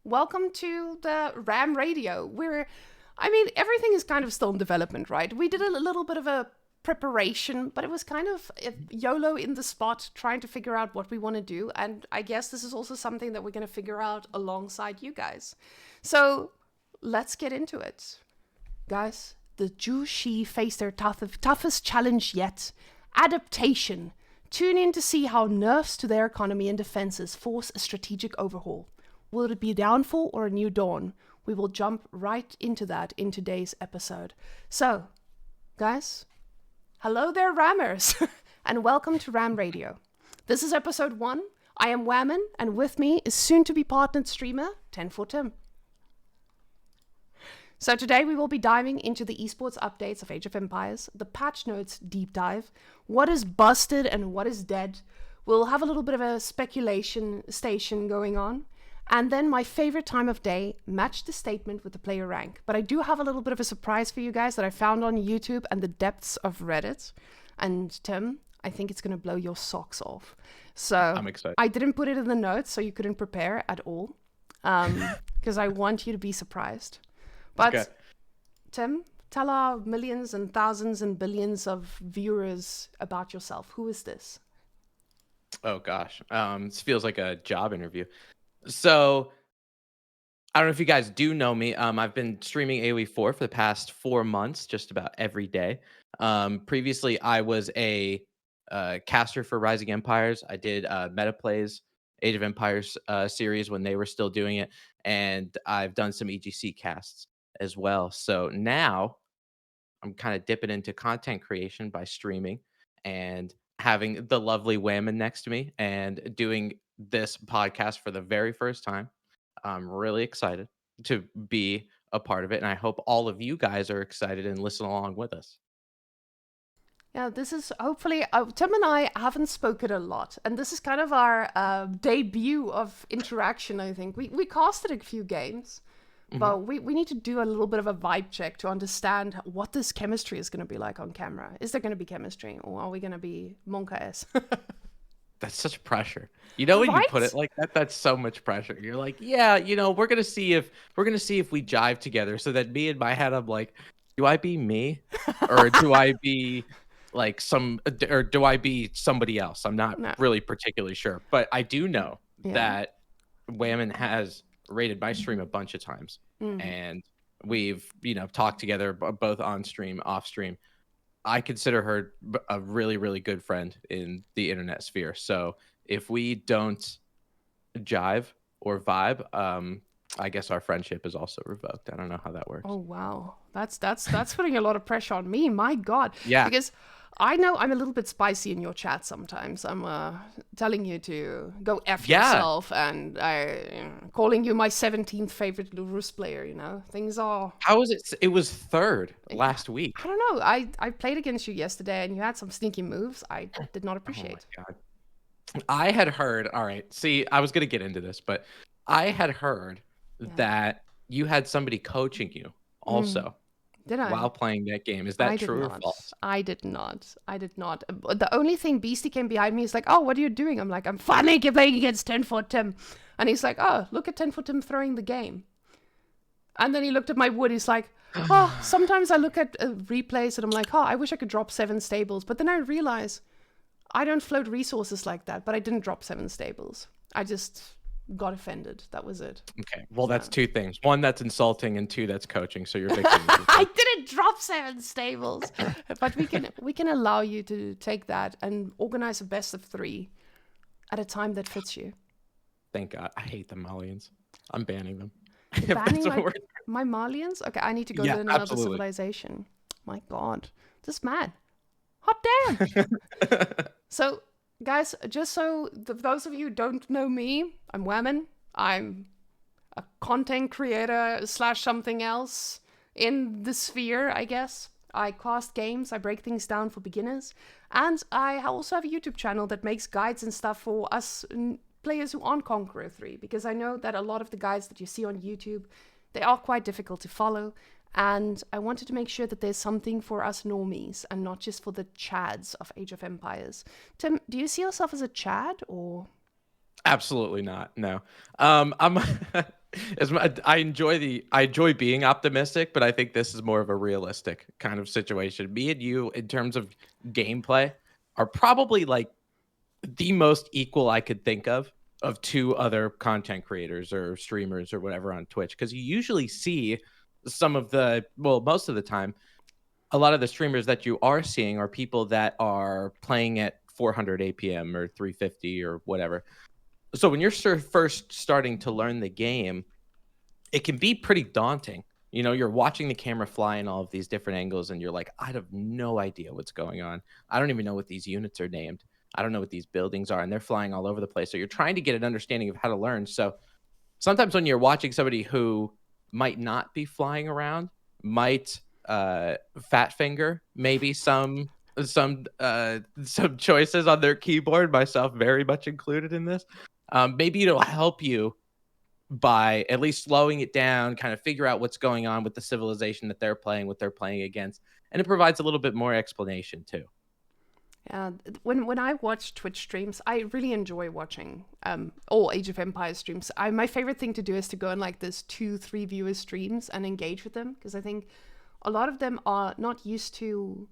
welcome to the RAM Radio. Everything is kind of still in development, right? We did a little bit of a preparation, but it was kind of YOLO in the spot, trying to figure out what we want to do. And I guess this is also something that we're going to figure out alongside you guys. So let's get into it. Guys, the Jushi face their toughest challenge yet. Adaptation. Tune in to see how nerfs to their economy and defenses force a strategic overhaul. Will it be a downfall or a new dawn? We will jump right into that in today's episode. So, guys, hello there, Rammers, and welcome to Ram Radio. This is episode 1. I am Whamen, and with me is soon-to-be partnered streamer, TenFourTim. So today we will be diving into the esports updates of Age of Empires, the patch notes deep dive, what is busted and what is dead. We'll have a little bit of a speculation station going on. And then my favorite time of day, match the statement with the player rank. But I do have a little bit of a surprise for you guys that I found on YouTube and the depths of Reddit. And Tim, I think it's going to blow your socks off. So I'm excited. I didn't put it in the notes so you couldn't prepare at all. Because I want you to be surprised. But okay. Tim, tell our millions and thousands and billions of viewers about yourself. Who is this? Oh gosh, this feels like a job interview. So I don't know if you guys do know me. I've been streaming AoE4 for the past 4 months, just about every day. Previously, I was a caster for Rising Empires. I did meta plays, Age of Empires series when they were still doing it, and I've done some EGC casts as well. So now I'm kind of dipping into content creation by streaming and having the lovely Whamen next to me and doing this podcast for the very first time. I'm really excited to be a part of it, and I hope all of you guys are excited and listen along with us. Yeah, this is hopefully, Tim and I haven't spoken a lot, and this is kind of our debut of interaction, I think. We casted a few games, but we need to do a little bit of a vibe check to understand what this chemistry is going to be like on camera. Is there going to be chemistry, or are we going to be Monka-S? That's such pressure. You know, when you put it like that, that's so much pressure. You're like, yeah, we're gonna see if we jive together. So that me in my head, I'm like, do I be me, or do I be like do I be somebody else? I'm not really particularly sure, but I do know that Whamen has rated my stream a bunch of times, and we've talked together both on stream, off stream. I consider her a really, really good friend in the internet sphere. So if we don't jive or vibe, I guess our friendship is also revoked. I don't know how that works. Oh wow, that's putting a lot of pressure on me. My God. Yeah. Because I know I'm a little bit spicy in your chat sometimes. I'm telling you to go F yourself, and calling you my 17th favorite Lurus player, Things are... How was it? It was third last week. I don't know. I played against you yesterday, and you had some sneaky moves I did not appreciate. Oh my God. I had heard, all right, see, I was going to get into this, but I had heard that you had somebody coaching you also. Did I? While playing that game. Is that true or false? I did not. The only thing, Beastie came behind me. He's like, oh, what are you doing? I'm like, I'm finally playing against TenFourTim. And he's like, oh, look at TenFourTim throwing the game. And then he looked at my wood. He's like, oh, sometimes I look at replays and I'm like, oh, I wish I could drop 7 stables. But then I realize I don't float resources like that. But I didn't drop 7 stables. I just got offended. That was it. Okay. Well, that's 2 things. 1, that's insulting, and 2, that's coaching. So you're victim. I didn't drop 7 stables, but we can allow you to take that and organize a best of 3 at a time that fits you. Thank God. I hate the Malians. I'm banning them. Banning my Malians? Okay, I need to go to another civilization. My God, this man. Hot damn. So, guys, just so those of you who don't know me, I'm Whamen. I'm a content creator / something else in the sphere, I guess. I cast games, I break things down for beginners, and I also have a YouTube channel that makes guides and stuff for us players who aren't Conqueror 3, because I know that a lot of the guides that you see on YouTube, they are quite difficult to follow, and I wanted to make sure that there's something for us normies and not just for the chads of Age of Empires. Tim, do you see yourself as a chad, or? Absolutely not. No. I'm I enjoy being optimistic, but I think this is more of a realistic kind of situation. Me and you, in terms of gameplay, are probably like the most equal I could think of two other content creators or streamers or whatever on Twitch. Because you usually see some of the, well, most of the time, a lot of the streamers that you are seeing are people that are playing at 400 APM or 350 or whatever. So when you're first starting to learn the game, it can be pretty daunting. You know, you're watching the camera fly in all of these different angles, and you're like, I have no idea what's going on. I don't even know what these units are named. I don't know what these buildings are, and they're flying all over the place. So you're trying to get an understanding of how to learn. So sometimes when you're watching somebody who might not be flying around, might fat finger maybe some choices on their keyboard, myself very much included in this. Maybe it'll help you by at least slowing it down, kind of figure out what's going on with the civilization that they're playing, what they're playing against, and it provides a little bit more explanation too. Yeah, when I watch Twitch streams, I really enjoy watching all Age of Empires streams. My favorite thing to do is to go on like this 2-3 viewer streams and engage with them, because I think a lot of them are not used to,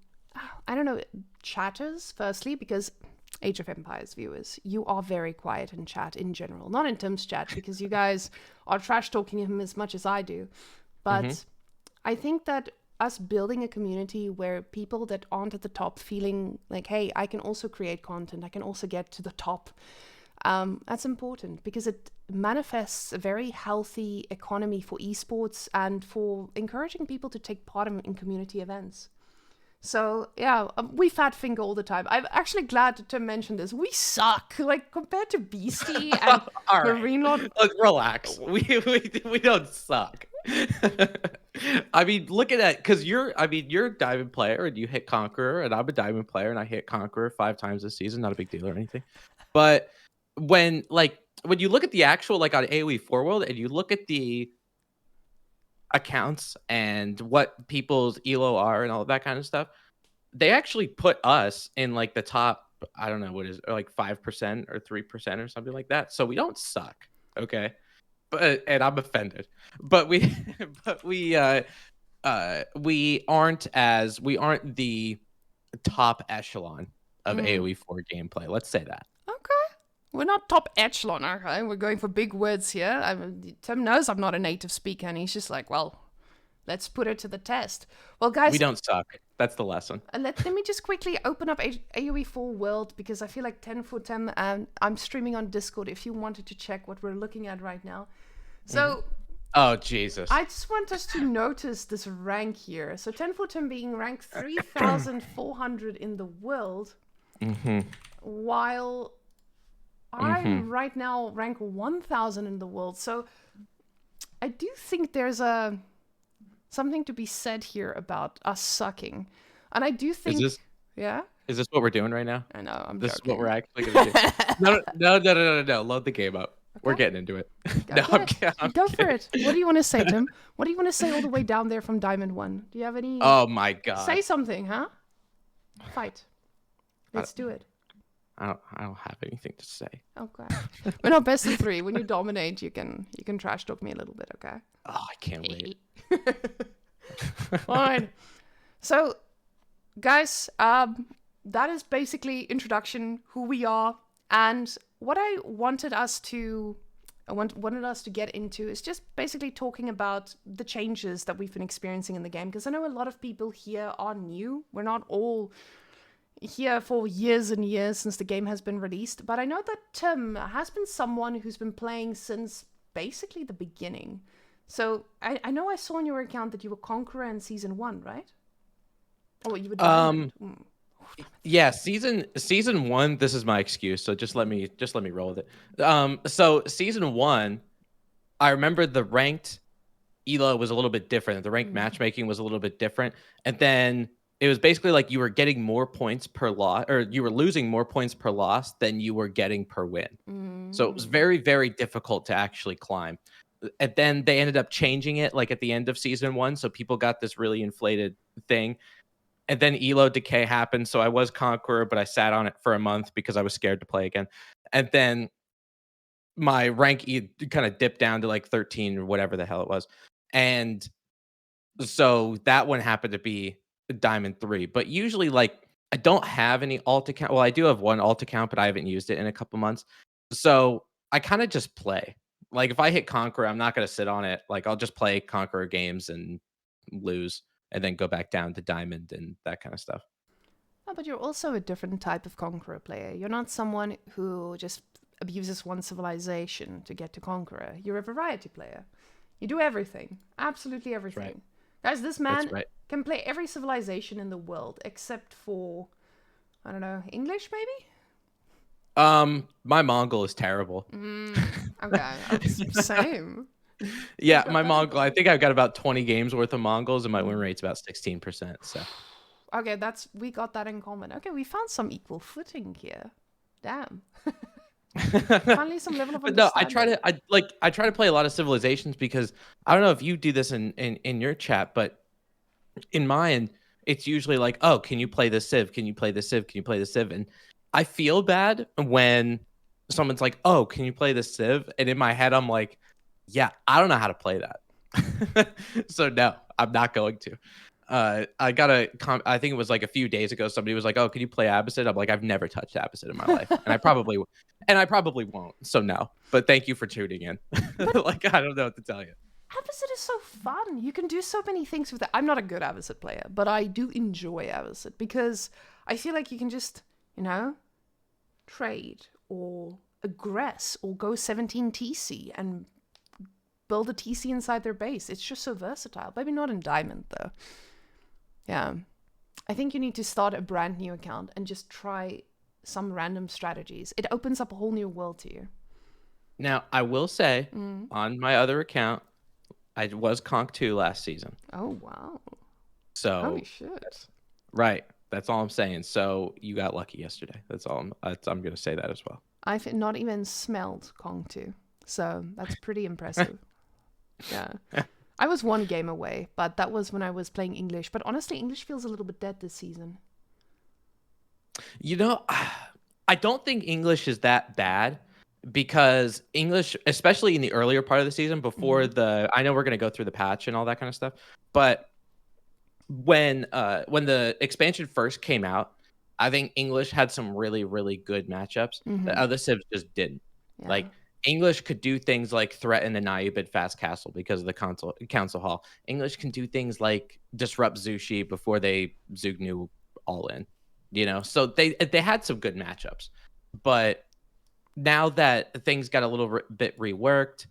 I don't know, chatters. Firstly, because Age of Empires viewers, you are very quiet in chat in general, not in Tim's chat because you guys are trash talking him as much as I do, but I think that us building a community where people that aren't at the top feeling like, hey, I can also create content, I can also get to the top. That's important because it manifests a very healthy economy for esports and for encouraging people to take part in community events. So yeah, we fat finger all the time. I'm actually glad to mention this. We suck, like compared to Beastie and All right, Marine Lord. look, relax. We don't suck. I mean, look at that, because you're a diamond player and you hit Conqueror, and I'm a diamond player and I hit Conqueror 5 times this season. Not a big deal or anything. But when you look at the actual, like, on AoE 4 world, and you look at the accounts and what people's elo are and all that kind of stuff, they actually put us in like the top, I don't know what is, like 5% or 3% or something like that. So we don't suck, okay? But and I'm offended. But we but we aren't the top echelon of AoE 4 gameplay. Let's say that. Okay. We're not top echelon, okay? We're going for big words here. Tim knows I'm not a native speaker, and he's just like, well, let's put it to the test. Well, guys, We don't suck. That's the lesson. let me just quickly open up AoE 4 World, because I feel like TenFourTim, and I'm streaming on Discord if you wanted to check what we're looking at right now. So Oh, Jesus. I just want us to notice this rank here. So TenFourTim being ranked 3,400 in the world, while I'm right now rank 1,000 in the world. So I do think there's something to be said here about us sucking. And I do think... Yeah? Is this what we're doing right now? I know, I'm This joking. is what we're actually going to do. No. Load the game up. We're getting into it. Go for it. What do you want to say, Tim? What do you want to say all the way down there from Diamond 1? Do you have any... Oh, my God. Say something, huh? Fight. Let's do it. I don't have anything to say. Okay. We're not best of 3. When you dominate, you can trash talk me a little bit, okay? Oh, I can't wait. Fine. So, guys, that is basically introduction, who we are, and what I wanted us to get into is just basically talking about the changes that we've been experiencing in the game, because I know a lot of people here are new. We're not all here for years and years since the game has been released, but I know that Tim has been someone who's been playing since basically the beginning. So I know I saw on your account that you were Conqueror in Season 1, right? Oh, you were Diamond. Yeah, season 1. This is my excuse, so just let me roll with it. So Season 1, I remember the ranked elo was a little bit different. The ranked matchmaking was a little bit different, and then it was basically like you were getting more points per loss, or you were losing more points per loss than you were getting per win. So it was very, very difficult to actually climb. And then they ended up changing it like at the end of Season 1, so people got this really inflated thing. And then elo decay happened, so I was Conqueror, but I sat on it for a month because I was scared to play again. And then my rank kind of dipped down to like 13 or whatever the hell it was. And so that one happened to be Diamond 3. But usually, like, I don't have any alt account. Well, I do have one alt account, but I haven't used it in a couple months. So I kind of just play. Like, if I hit Conqueror, I'm not going to sit on it. Like, I'll just play Conqueror games and lose and then go back down to Diamond and that kind of stuff. Oh, but you're also a different type of Conqueror player. You're not someone who just abuses one civilization to get to Conqueror. You're a variety player. You do everything. Absolutely everything. Right. Guys, this man right. can play every civilization in the world except for, I don't know, English maybe? My Mongol is terrible. Okay, same. Yeah, my Mongol. I think I've got about 20 games worth of Mongols, and my win rate's about 16%. So, okay, we got that in common. Okay, we found some equal footing here. Damn. Finally, some level of but no, understanding. I try to play a lot of civilizations because I don't know if you do this in your chat, but in mine, it's usually like, oh, can you play this civ? Can you play this civ? Can you play this civ? And I feel bad when someone's like, oh, can you play this civ? And in my head, I'm like, yeah, I don't know how to play that. So no, I'm not going to. I got I think it was like a few days ago, somebody was like, oh, can you play Abbasid? I'm like, I've never touched Abbasid in my life. And I probably won't. So no, but thank you for tuning in. Like, I don't know what to tell you. Abbasid is so fun. You can do so many things with it. I'm not a good Abbasid player, but I do enjoy Abbasid because I feel like you can just, trade or aggress or go 17 TC and build a TC inside their base. It's just so versatile. Maybe not in Diamond, though. Yeah. I think you need to start a brand new account and just try some random strategies. It opens up a whole new world to you. Now, I will say, on my other account, I was Conk 2 last season. Oh, wow. So, holy shit. Right. That's all I'm saying. So you got lucky yesterday. That's all I'm going to say that as well. I've not even smelled Kong 2. So that's pretty impressive. Yeah. I was one game away, but that was when I was playing English. But honestly, English feels a little bit dead this season. I don't think English is that bad because English, especially in the earlier part of the season before I know we're going to go through the patch and all that kind of stuff, but when the expansion first came out, I think English had some really, really good matchups that other civs just didn't. Yeah. Like, English could do things like threaten the Nayubid fast castle because of the council hall. English can do things like disrupt Zushi before they Zugnu all in. So they had some good matchups. But now that things got a little bit reworked,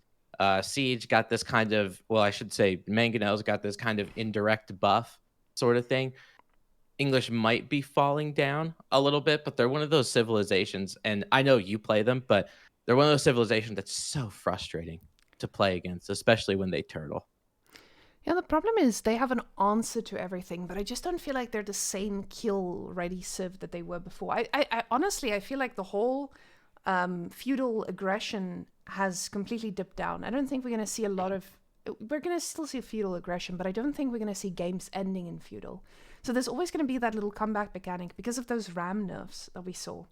Siege got this kind of, well, I should say Mangonel's got this kind of indirect buff sort of thing. English might be falling down a little bit, but they're one of those civilizations, and I know you play them, but they're one of those civilizations that's so frustrating to play against, especially when they turtle. Yeah, the problem is they have an answer to everything, but I just don't feel like they're the same kill-ready civ that they were before. I honestly, I feel like the whole feudal aggression has completely dipped down. I don't think we're going to see a lot of... We're going to still see feudal aggression, but I don't think we're going to see games ending in feudal. So there's always going to be that little comeback mechanic because of those ram nerfs that we saw.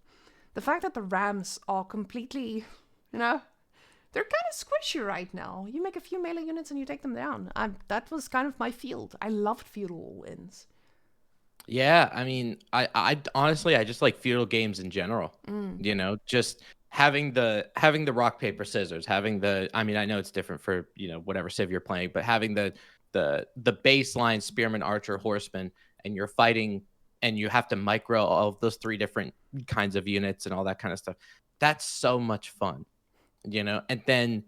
The fact that the rams are completely, they're kind of squishy right now. You make a few melee units and you take them down. That was kind of my field. I loved feudal wins. Yeah, I mean, I honestly, I just like feudal games in general. Just having the rock paper scissors, having I mean, I know it's different for whatever civ you're playing, but having the baseline spearman, archer, horseman, and you're fighting, and you have to micro all of those 3 different kinds of units and all that kind of stuff. That's so much fun, and then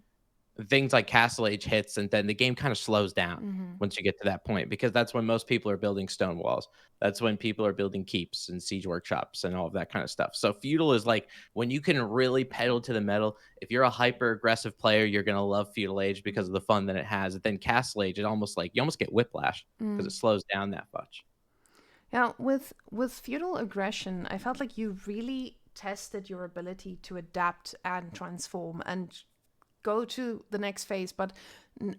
things like Castle Age hits, and then the game kind of slows down once you get to that point, because that's when most people are building stone walls. That's when people are building keeps and siege workshops and all of that kind of stuff. So feudal is like when you can really pedal to the metal. If you're a hyper aggressive player, you're going to love Feudal Age because of the fun that it has. And then Castle Age, it almost like you almost get whiplash because it slows down that much. Yeah, with feudal aggression, I felt like you really tested your ability to adapt and transform and go to the next phase. But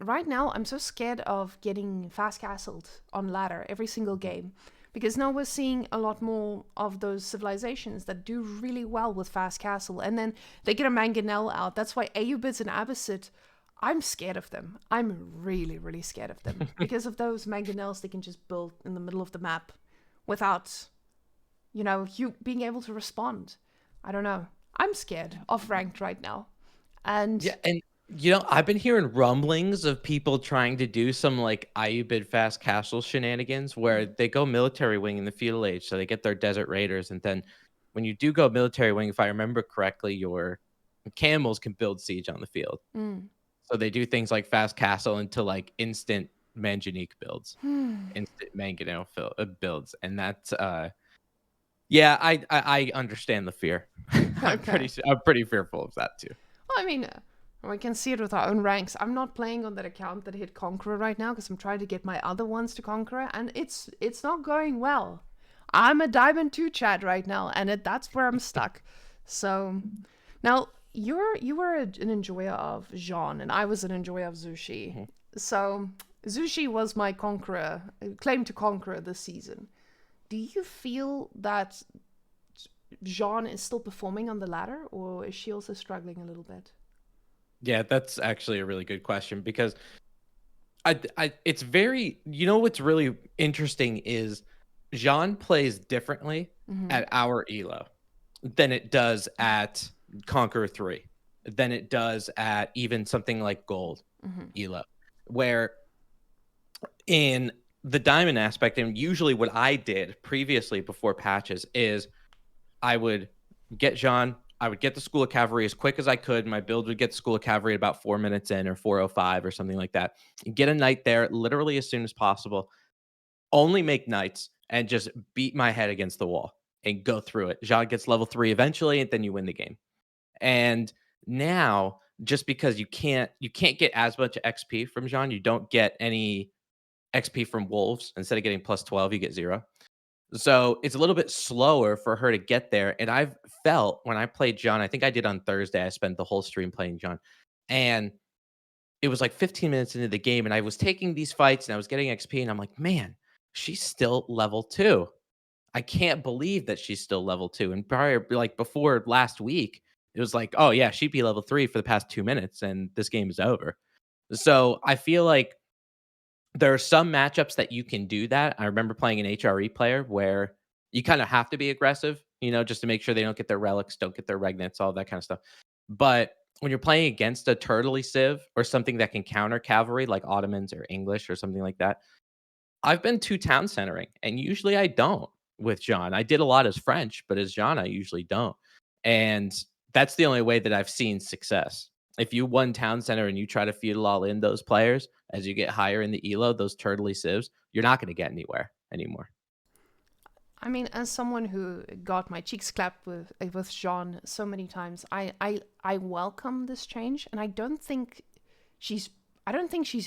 right now, I'm so scared of getting fast castled on ladder every single game Because now we're seeing a lot more of those civilizations that do really well with Fast Castle, and then they get a mangonel out. That's why Ayyubids and Abbasid, I'm scared of them. I'm really, really scared of them. Because of those mangonels they can just build in the middle of the map without, you being able to respond. I don't know. I'm scared of ranked right now. And Yeah, and I've been hearing rumblings of people trying to do some like Ayubid Fast Castle shenanigans where they go military wing in the feudal age, so they get their desert raiders, and then when you do go military wing, if I remember correctly, your camels can build siege on the field. So they do things like Fast Castle into like instant Manganique builds, instant Mangonel builds, and that's yeah, I understand the fear. I'm okay. pretty fearful of that too. Well, I mean, we can see it with our own ranks. I'm not playing on that account that hit Conqueror right now because I'm trying to get my other ones to Conqueror, and it's not going well. I'm a Diamond 2 Chad right now, and that's where I'm stuck. So now you were an enjoyer of Jean, and I was an enjoyer of Zushi. So Zushi was my Conqueror, claim to Conqueror this season. Do you feel that Jean is still performing on the ladder, or is she also struggling a little bit? Yeah, that's actually a really good question because it's very, what's really interesting is Jean plays differently at our elo than it does at Conqueror 3, than it does at even something like Gold elo, where in the diamond aspect, and usually what I did previously before patches is I would get Jean, I would get the School of Cavalry as quick as I could. My build would get School of Cavalry at about 4 minutes in or 4:05 or something like that. Get a knight there literally as soon as possible. Only make knights and just beat my head against the wall and go through it. Jean gets level 3 eventually, and then you win the game. And now, just because you can't get as much XP from Jean, you don't get any XP from wolves. Instead of getting plus 12, you get 0. So it's a little bit slower for her to get there. And I've felt when I played John, I think I did on Thursday, I spent the whole stream playing John. And it was like 15 minutes into the game, and I was taking these fights and I was getting XP, and I'm like, man, she's still level 2. I can't believe that she's still level 2. And prior, like before last week, it was like, oh yeah, she'd be level 3 for the past 2 minutes, and this game is over. So I feel like there are some matchups that you can do that. I remember playing an HRE player where you kind of have to be aggressive, just to make sure they don't get their relics, don't get their regnants, all that kind of stuff. But when you're playing against a turtley civ or something that can counter cavalry like Ottomans or English or something like that, I've been 2 town centering, and usually I don't with Jean. I did a lot as French, but as Jean, I usually don't. And that's the only way that I've seen success. If you won town center and you try to feudal all in those players as you get higher in the elo, those turtley civs, you're not going to get anywhere anymore. I mean, as someone who got my cheeks clapped with Jean so many times, I welcome this change, and I don't think she's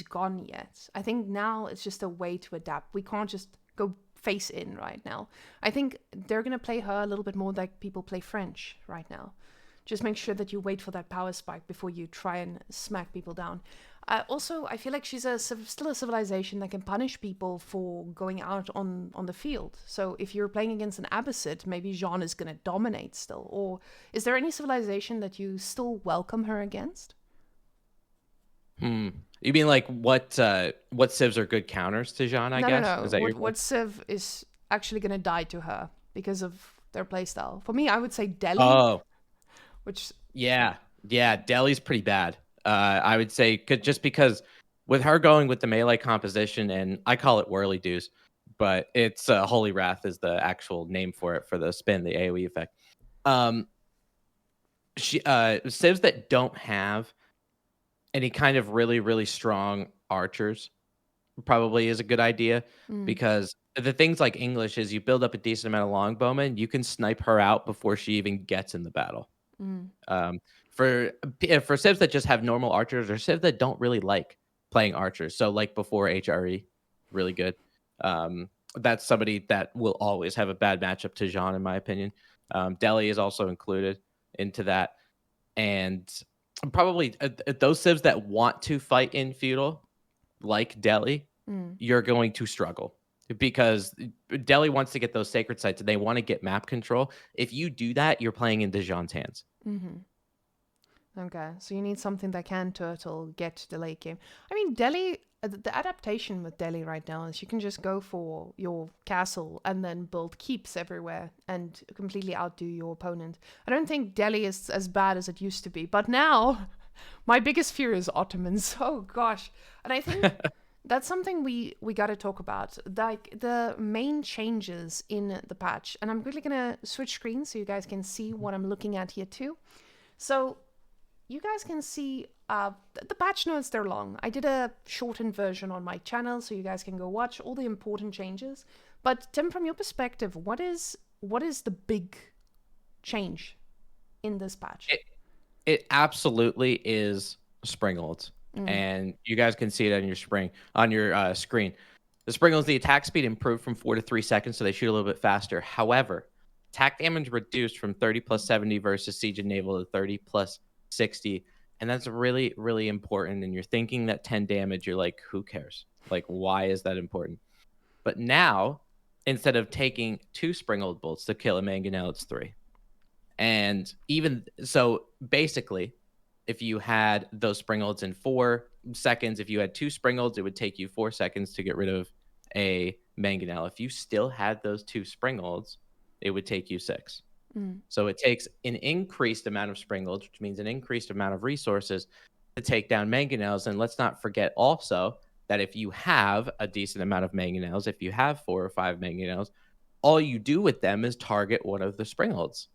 gone yet. I think now it's just a way to adapt. We can't just go face in right now. I think they're gonna play her a little bit more like people play French right now. Just make sure that you wait for that power spike before you try and smack people down. Also, I feel like she's still a civilization that can punish people for going out on the field. So if you're playing against an Abbasid, maybe Jean is going to dominate still. Or is there any civilization that you still welcome her against? You mean like what civs are good counters to Jean, I No, no, guess? Is no. that your What civ is actually going to die to her because of their playstyle? For me, I would say Delhi, Oh, which yeah. Yeah, Delhi's pretty bad. I would say just because with her going with the melee composition, and I call it whirly dews, but it's Holy Wrath is the actual name for it for the spin, the AoE effect. Um, she civs that don't have any kind of really, really strong archers probably is a good idea because the things like English is you build up a decent amount of longbowmen, you can snipe her out before she even gets in the battle. Um, for civs that just have normal archers or civs that don't really like playing archers, so like before HRE, really good. That's somebody that will always have a bad matchup to Jean, in my opinion. Delhi is also included into that, and probably those civs that want to fight in feudal, like Delhi, you're going to struggle because Delhi wants to get those sacred sites and they want to get map control. If you do that, you're playing in Dijon's hands. Okay, so you need something that can turtle, get to the late game. I mean, Delhi, the adaptation with Delhi right now is you can just go for your castle and then build keeps everywhere and completely outdo your opponent. I don't think Delhi is as bad as it used to be, but now my biggest fear is Ottomans. Oh gosh. And I think that's something we got to talk about, like the main changes in the patch. And I'm quickly going to switch screens so you guys can see what I'm looking at here too. So you guys can see the patch notes, they're long. I did a shortened version on my channel, so you guys can go watch all the important changes. But Tim, from your perspective, what is the big change in this patch? It absolutely is Springolds. And you guys can see it on your screen. The Springolds, the attack speed improved from 4 to 3 seconds, so they shoot a little bit faster. However, attack damage reduced from 30 plus 70 versus Siege and Naval to 30 plus 60. And that's really, really important. And you're thinking that 10 damage, you're like, who cares? Like, why is that important? But now, instead of taking 2 Springold bolts to kill a mangonel, it's 3. And even so, basically, if you had those Springolds in 4 seconds, if you had 2 Springolds, it would take you 4 seconds to get rid of a mangonel. If you still had those 2 Springolds, it would take you 6. So it takes an increased amount of Springolds, which means an increased amount of resources to take down mangonels. And let's not forget also that if you have a decent amount of mangonels, if you have 4 or 5 mangonels, all you do with them is target one of the Springolds.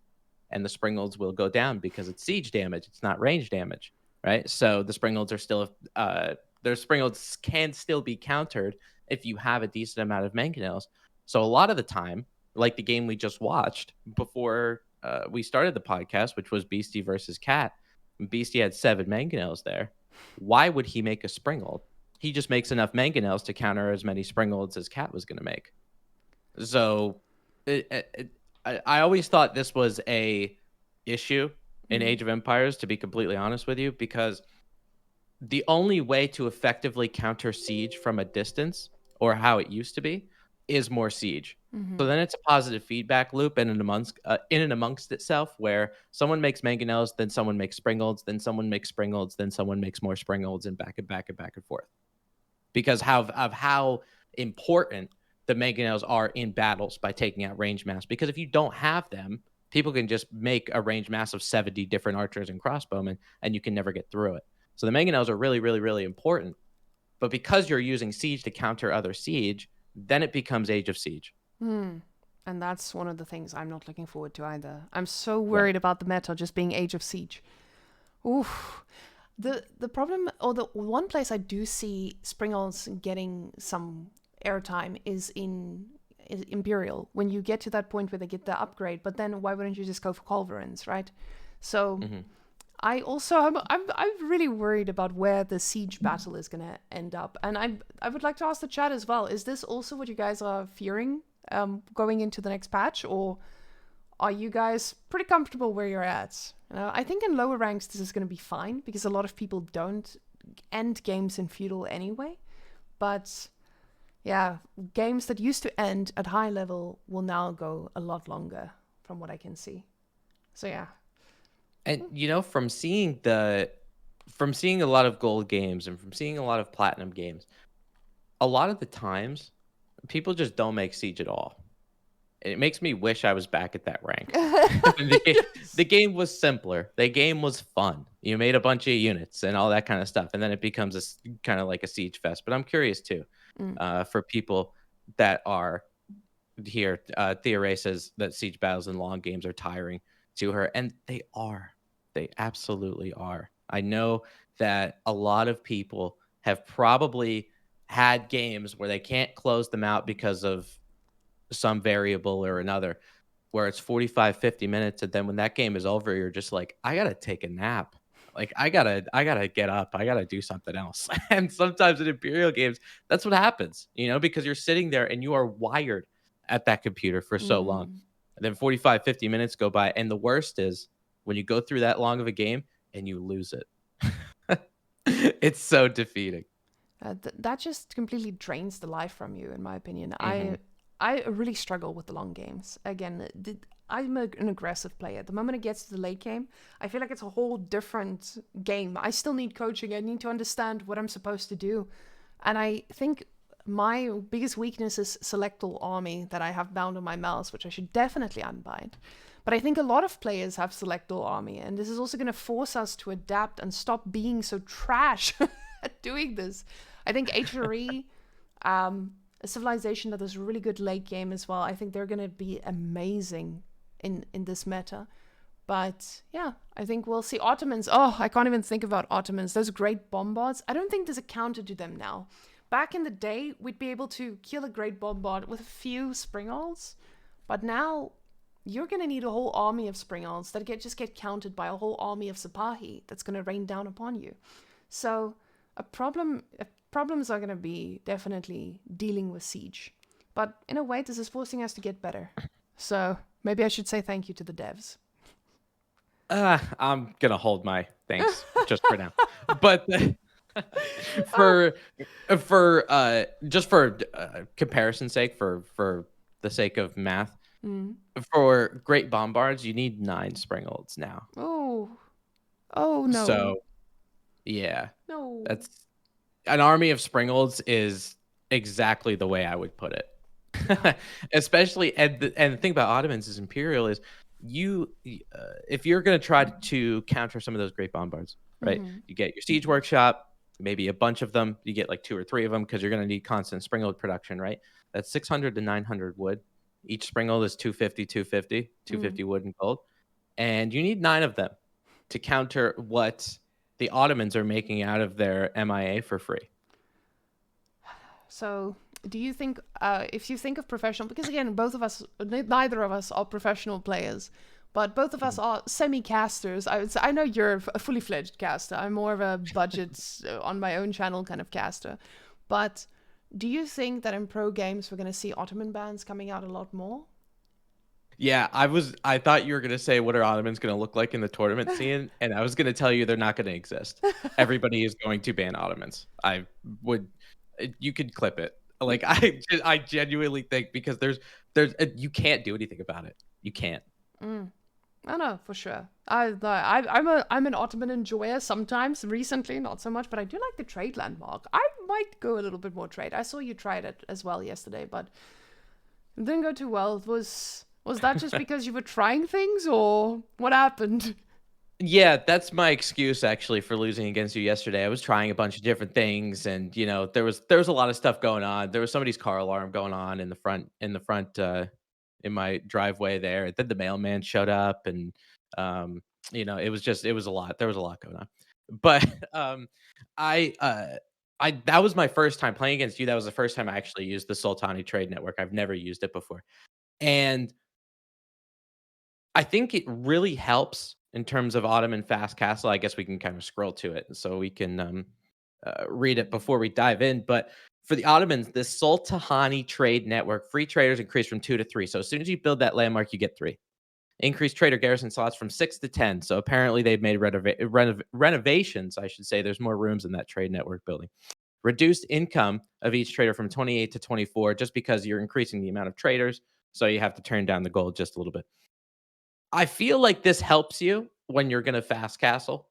And the Springolds will go down because it's siege damage. It's not range damage, right? So the Springolds are still, their Springolds can still be countered if you have a decent amount of mangonels. So a lot of the time, like the game we just watched before we started the podcast, which was Beastie versus Cat. Beastie had 7 mangonels there. Why would he make a Springold? He just makes enough mangonels to counter as many Springolds as Cat was going to make. So I always thought this was a issue in Age of Empires, to be completely honest with you, because the only way to effectively counter siege from a distance, or how it used to be, is more siege. So then it's a positive feedback loop in and amongst itself, where someone makes mangonels, then someone makes Springolds, then someone makes Springolds, then someone makes more Springolds, and back and back and back and forth. Because of how important the mangonels are in battles by taking out range mass. Because if you don't have them, people can just make a range mass of 70 different archers and crossbowmen, and you can never get through it. So the mangonels are really, really, really important. But because you're using siege to counter other siege, then it becomes Age of Siege. And that's one of the things I'm not looking forward to either. I'm so worried about the meta just being Age of Siege. Oof. The problem, or the one place I do see Springolds getting some airtime is in Imperial. When you get to that point where they get the upgrade, but then why wouldn't you just go for Culverins, right? So I also I'm really worried about where the siege battle is going to end up, and I would like to ask the chat as well. Is this also what you guys are fearing going into the next patch, or are you guys pretty comfortable where you're at? I think in lower ranks this is going to be fine because a lot of people don't end games in feudal anyway. But yeah, games that used to end at high level will now go a lot longer, from what I can see. So yeah. And from seeing a lot of gold games and from seeing a lot of platinum games, a lot of the times people just don't make siege at all. And it makes me wish I was back at that rank. The game was simpler. The game was fun. You made a bunch of units and all that kind of stuff, and then it becomes a kind of like a siege fest. But I'm curious too, for people that are here. Thea Ray says that siege battles and long games are tiring to her, and they are. They absolutely are. I know that a lot of people have probably had games where they can't close them out because of some variable or another, where it's 45, 50 minutes. And then when that game is over, you're just like, I got to take a nap. Like, I gotta get up. I got to do something else. And sometimes in Imperial games, that's what happens, because you're sitting there and you are wired at that computer for so long. And then 45, 50 minutes go by. And the worst is when you go through that long of a game and you lose it. It's so defeating. That just completely drains the life from you, in my opinion. Hmm. I really struggle with the long games. Again, I'm an aggressive player. The moment it gets to the late game, I feel like it's a whole different game. I still need coaching. I need to understand what I'm supposed to do. And I think my biggest weakness is select all army that I have bound on my mouse, which I should definitely unbind. But I think a lot of players have select all army, and this is also going to force us to adapt and stop being so trash at doing this. I think HRE, a civilization that is really good late game as well. I think they're going to be amazing in this meta. But yeah, I think we'll see Ottomans. Oh, I can't even think about Ottomans. Those great bombards. I don't think there's a counter to them now. Back in the day, we'd be able to kill a great bombard with a few springals. But now, you're going to need a whole army of springals that just get countered by a whole army of Sipahi that's going to rain down upon you. So, problems are going to be definitely dealing with siege. But in a way, this is forcing us to get better. So, maybe I should say thank you to the devs. I'm gonna hold my thanks just for now. But for just for comparison's sake, for the sake of math, Mm. for great bombards, you need 9 springolds now. Oh, oh no, So yeah, no. that's an army of springolds is exactly the way I would put Yeah. it. Especially, and the thing about Ottomans is Imperial is if you're going to try to counter some of those great bombards, right? Mm-hmm. You get your siege workshop, maybe a bunch of them. You get like 2 or 3 of them because you're going to need constant springald production, right? That's 600 to 900 wood. Each springald is 250, 250, Mm. 250 wood and gold, and you need 9 of them to counter what the Ottomans are making out of their MIA for free. So, do you think, if you think of professional, because again, both of us, neither of us are professional players, but both of us Mhm. are semi-casters. I would say, I know you're a fully fledged caster. I'm more of a budget on my own channel kind of caster. But do you think that in pro games we're going to see Ottoman bands coming out a lot more? Yeah, I thought you were gonna say what are Ottomans gonna look like in the tournament scene, and I was gonna tell you they're not gonna exist. Everybody is going to ban Ottomans. I would you could clip it. Like I genuinely think because there's you can't do anything about it. You can't. Mm. I know for sure. I'm an Ottoman enjoyer sometimes. Recently, not so much, but I do like the trade landmark. I might go a little bit more trade. I saw you tried it as well yesterday, but it didn't go too well. Was that just because you were trying things, or what happened? Yeah, that's my excuse actually for losing against you yesterday. I was trying a bunch of different things and there was a lot of stuff going on. There was somebody's car alarm going on in the front in my driveway there. Then the mailman showed up and it was a lot. There was a lot going on. But I I that was my first time playing against you. That was the first time I actually used the Sultani Trade Network. I've never used it before. And I think it really helps in terms of Ottoman Fast Castle. I guess we can kind of scroll to it so we can read it before we dive in. But for the Ottomans, the Sultahani Trade Network, free traders increase from 2 to 3. So as soon as you build that landmark, you get 3. Increased trader garrison slots from 6 to 10. So apparently they've made renovations, I should say. There's more rooms in that trade network building. Reduced income of each trader from 28 to 24 just because you're increasing the amount of traders. So you have to turn down the gold just a little bit. I feel like this helps you when you're gonna fast castle.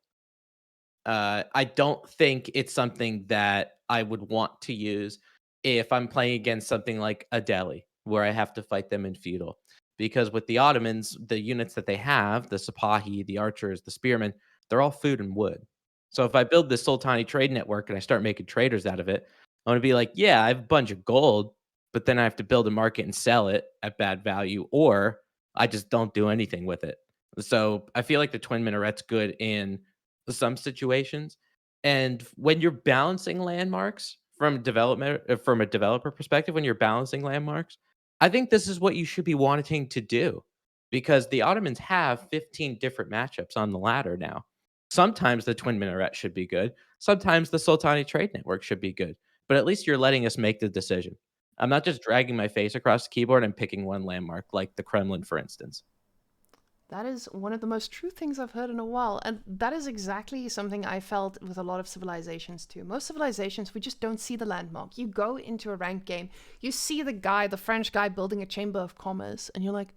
I don't think it's something that I would want to use if I'm playing against something like a Delhi, where I have to fight them in feudal. Because with the Ottomans, the units that they have, the Sipahi, the archers, the spearmen, they're all food and wood. So if I build this Sultani trade network and I start making traders out of it, I'm gonna be like, yeah, I have a bunch of gold, but then I have to build a market and sell it at bad value, or I just don't do anything with it. So I feel like the twin minaret's good in some situations. And when you're balancing landmarks from a developer perspective, when you're balancing landmarks, I think this is what you should be wanting to do because the Ottomans have 15 different matchups on the ladder now. Sometimes the twin minaret should be good. Sometimes the Sultani trade network should be good. But at least you're letting us make the decision. I'm not just dragging my face across the keyboard and picking one landmark like the Kremlin, for instance. That is one of the most true things I've heard in a while. And that is exactly something I felt with a lot of civilizations too. Most civilizations, we just don't see the landmark. You go into a ranked game, you see the French guy building a chamber of commerce, and you're like,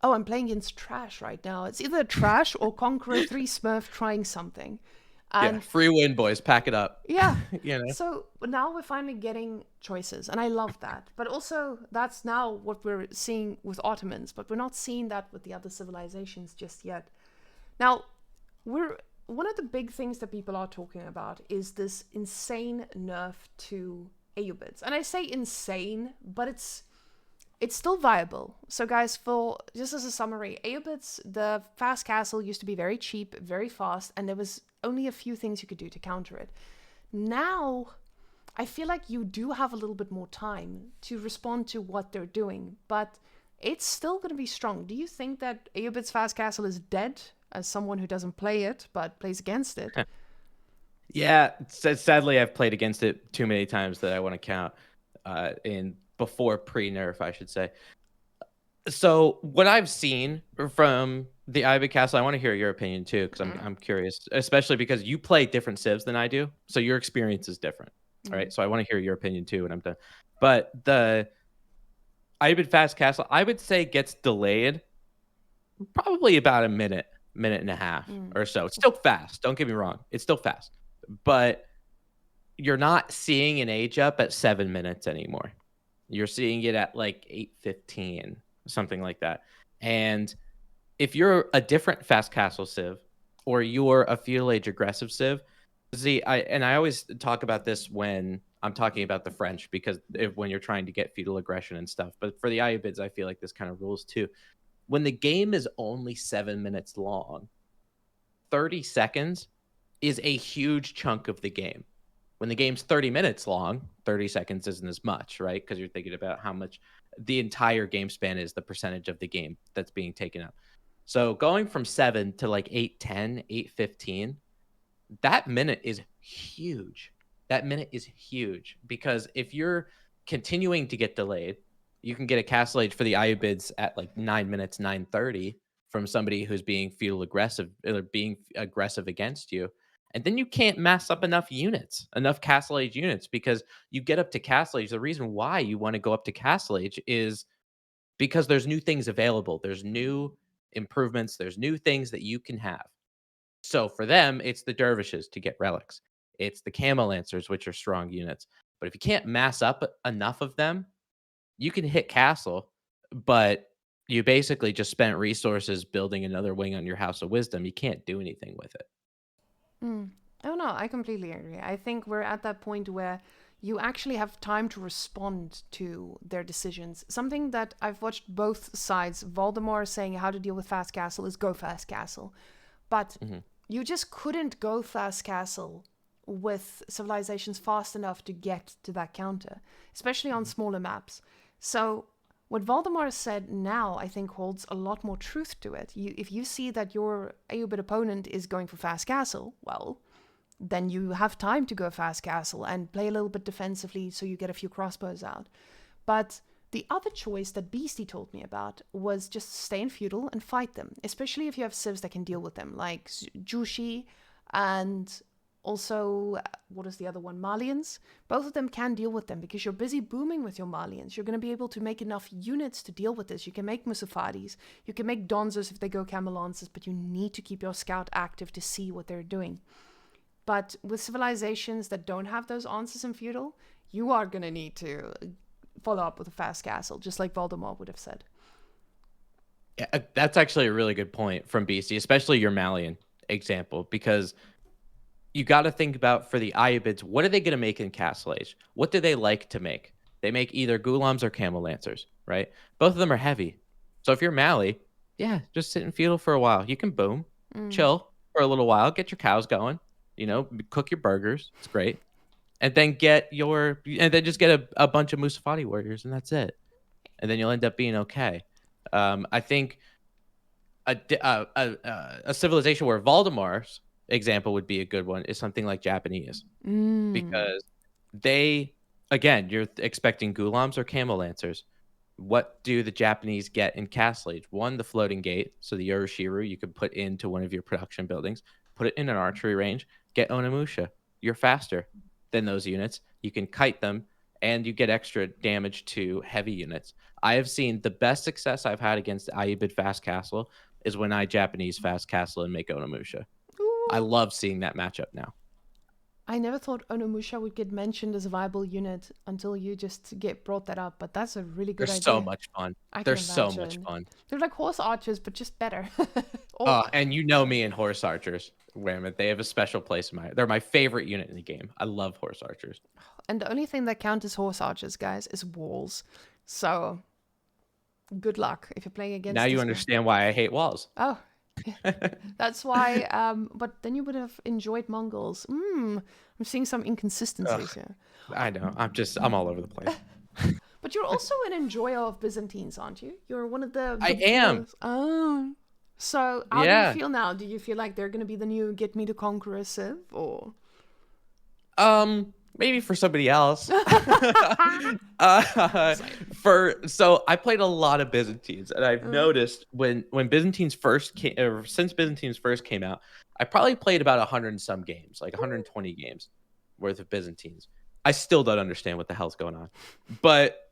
oh, I'm playing against trash right now. It's either trash or Conqueror 3 Smurf trying something. Yeah, And free win, boys. Pack it up. yeah. You know? So now we're finally getting choices, and I love that. But also, that's now what we're seeing with Ottomans, but we're not seeing that with the other civilizations just yet. Now, one of the big things that people are talking about is this insane nerf to Aeobids. And I say insane, but it's still viable. So guys, for just as a summary, Aeobids, the fast castle used to be very cheap, very fast, and there was only a few things you could do to counter it. Now, I feel like you do have a little bit more time to respond to what they're doing, but it's still going to be strong. Do you think that Aeobid's fast castle is dead, as someone who doesn't play it, but plays against it? Yeah, sadly, I've played against it too many times that I want to count in before pre-nerf, I should say. So what I've seen from the Ivy Castle, I want to hear your opinion too, because I'm curious, especially because you play different civs than I do, so your experience is different, right? So I want to hear your opinion too when I'm done. But the Ivy Fast Castle, I would say gets delayed probably about a minute and a half or so. It's still fast. Don't get me wrong, it's still fast, but you're not seeing an age up at 7 minutes anymore. You're seeing it at like 8:15, something like that. And if you're a different fast castle civ or you're a feudal age aggressive civ, see, I always talk about this when I'm talking about the French, because when you're trying to get feudal aggression and stuff. But for the Ayyubids, I feel like this kind of rules too. When the game is only 7 minutes long, 30 seconds is a huge chunk of the game. When the game's 30 minutes long, 30 seconds isn't as much, right? Because you're thinking about how much the entire game span is, the percentage of the game that's being taken up. So going from 7 to like 8:10, 8:15, that minute is huge. That minute is huge because if you're continuing to get delayed, you can get a castle age for the Ayyubids at like 9 minutes, 9:30 from somebody who's being feudal aggressive or being aggressive against you. And then you can't mass up enough units, enough castle age units, because you get up to castle age. The reason why you want to go up to castle age is because there's new things available. There's new improvements. There's new things that you can have. So for them, it's the dervishes to get relics. It's the camel lancers, which are strong units. But if you can't mass up enough of them, you can hit castle, but you basically just spent resources building another wing on your House of Wisdom. You can't do anything with it. Oh no, I completely agree. I think we're at that point where you actually have time to respond to their decisions. Something that I've watched both sides, Voldemort saying how to deal with Fast Castle is go Fast Castle. But you just couldn't go Fast Castle with civilizations fast enough to get to that counter, especially on smaller maps. So what Voldemort said now, I think, holds a lot more truth to it. If you see that your Aeobid opponent is going for Fast Castle, well, then you have time to go Fast Castle and play a little bit defensively so you get a few crossbows out. But the other choice that Beastie told me about was just stay in feudal and fight them, especially if you have civs that can deal with them, like Jushi and also, what is the other one? Malians. Both of them can deal with them because you're busy booming with your Malians. You're going to be able to make enough units to deal with this. You can make Musafadis. You can make Donzers if they go Camelances, but you need to keep your scout active to see what they're doing. But with civilizations that don't have those answers in feudal, you are going to need to follow up with a fast castle, just like Voldemort would have said. Yeah, that's actually a really good point from BC, especially your Malian example, because you got to think about for the Ayyubids, what are they going to make in Castle Age? What do they like to make? They make either Ghulams or Camel Lancers, right? Both of them are heavy. So if you're Mali, yeah, just sit in feudal for a while. You can boom, chill for a little while, get your cows going, cook your burgers. It's great. And then just get a bunch of Musafati warriors, and that's it. And then you'll end up being okay. I think a civilization where Valdemar's example would be a good one is something like Japanese, because they, again, you're expecting Ghulams or Camel Lancers. What do the Japanese get in Castle Age? One, the floating gate. So the Yoroshiru you could put into one of your production buildings, put it in an archery range, get Onimusha. You're faster than those units. You can kite them, and you get extra damage to heavy units. I have seen the best success I've had against Aibid Fast Castle is when I Japanese Fast Castle and make Onimusha. I Ooh. love seeing that matchup now. I never thought Onimusha would get mentioned as a viable unit until you just get brought that up, but that's a really They're good so idea. much fun. I They're can so much imagine. fun. They're like horse archers, but just better. or And you know me and horse archers. Whamen. They have a special place in my. They're my favorite unit in the game. I love horse archers. And the only thing that count as horse archers, guys, is walls. So good luck if you're playing Now against you this guy. understand why I hate walls. Oh, that's why. But then you would have enjoyed Mongols. I'm seeing some inconsistencies Ugh, here. I know. I'm all over the place. But you're also an enjoyer of Byzantines, aren't you? You're one of I am. Oh. So how do you Yeah. feel now? Do you feel like they're going to be the new Get Me to Conqueror Civ, or? Maybe for somebody else. So I played a lot of Byzantines, and I've noticed when Byzantines first came, or since Byzantines first came out, I probably played about 100 and some games, like 120 games worth of Byzantines. I still don't understand what the hell's going on, but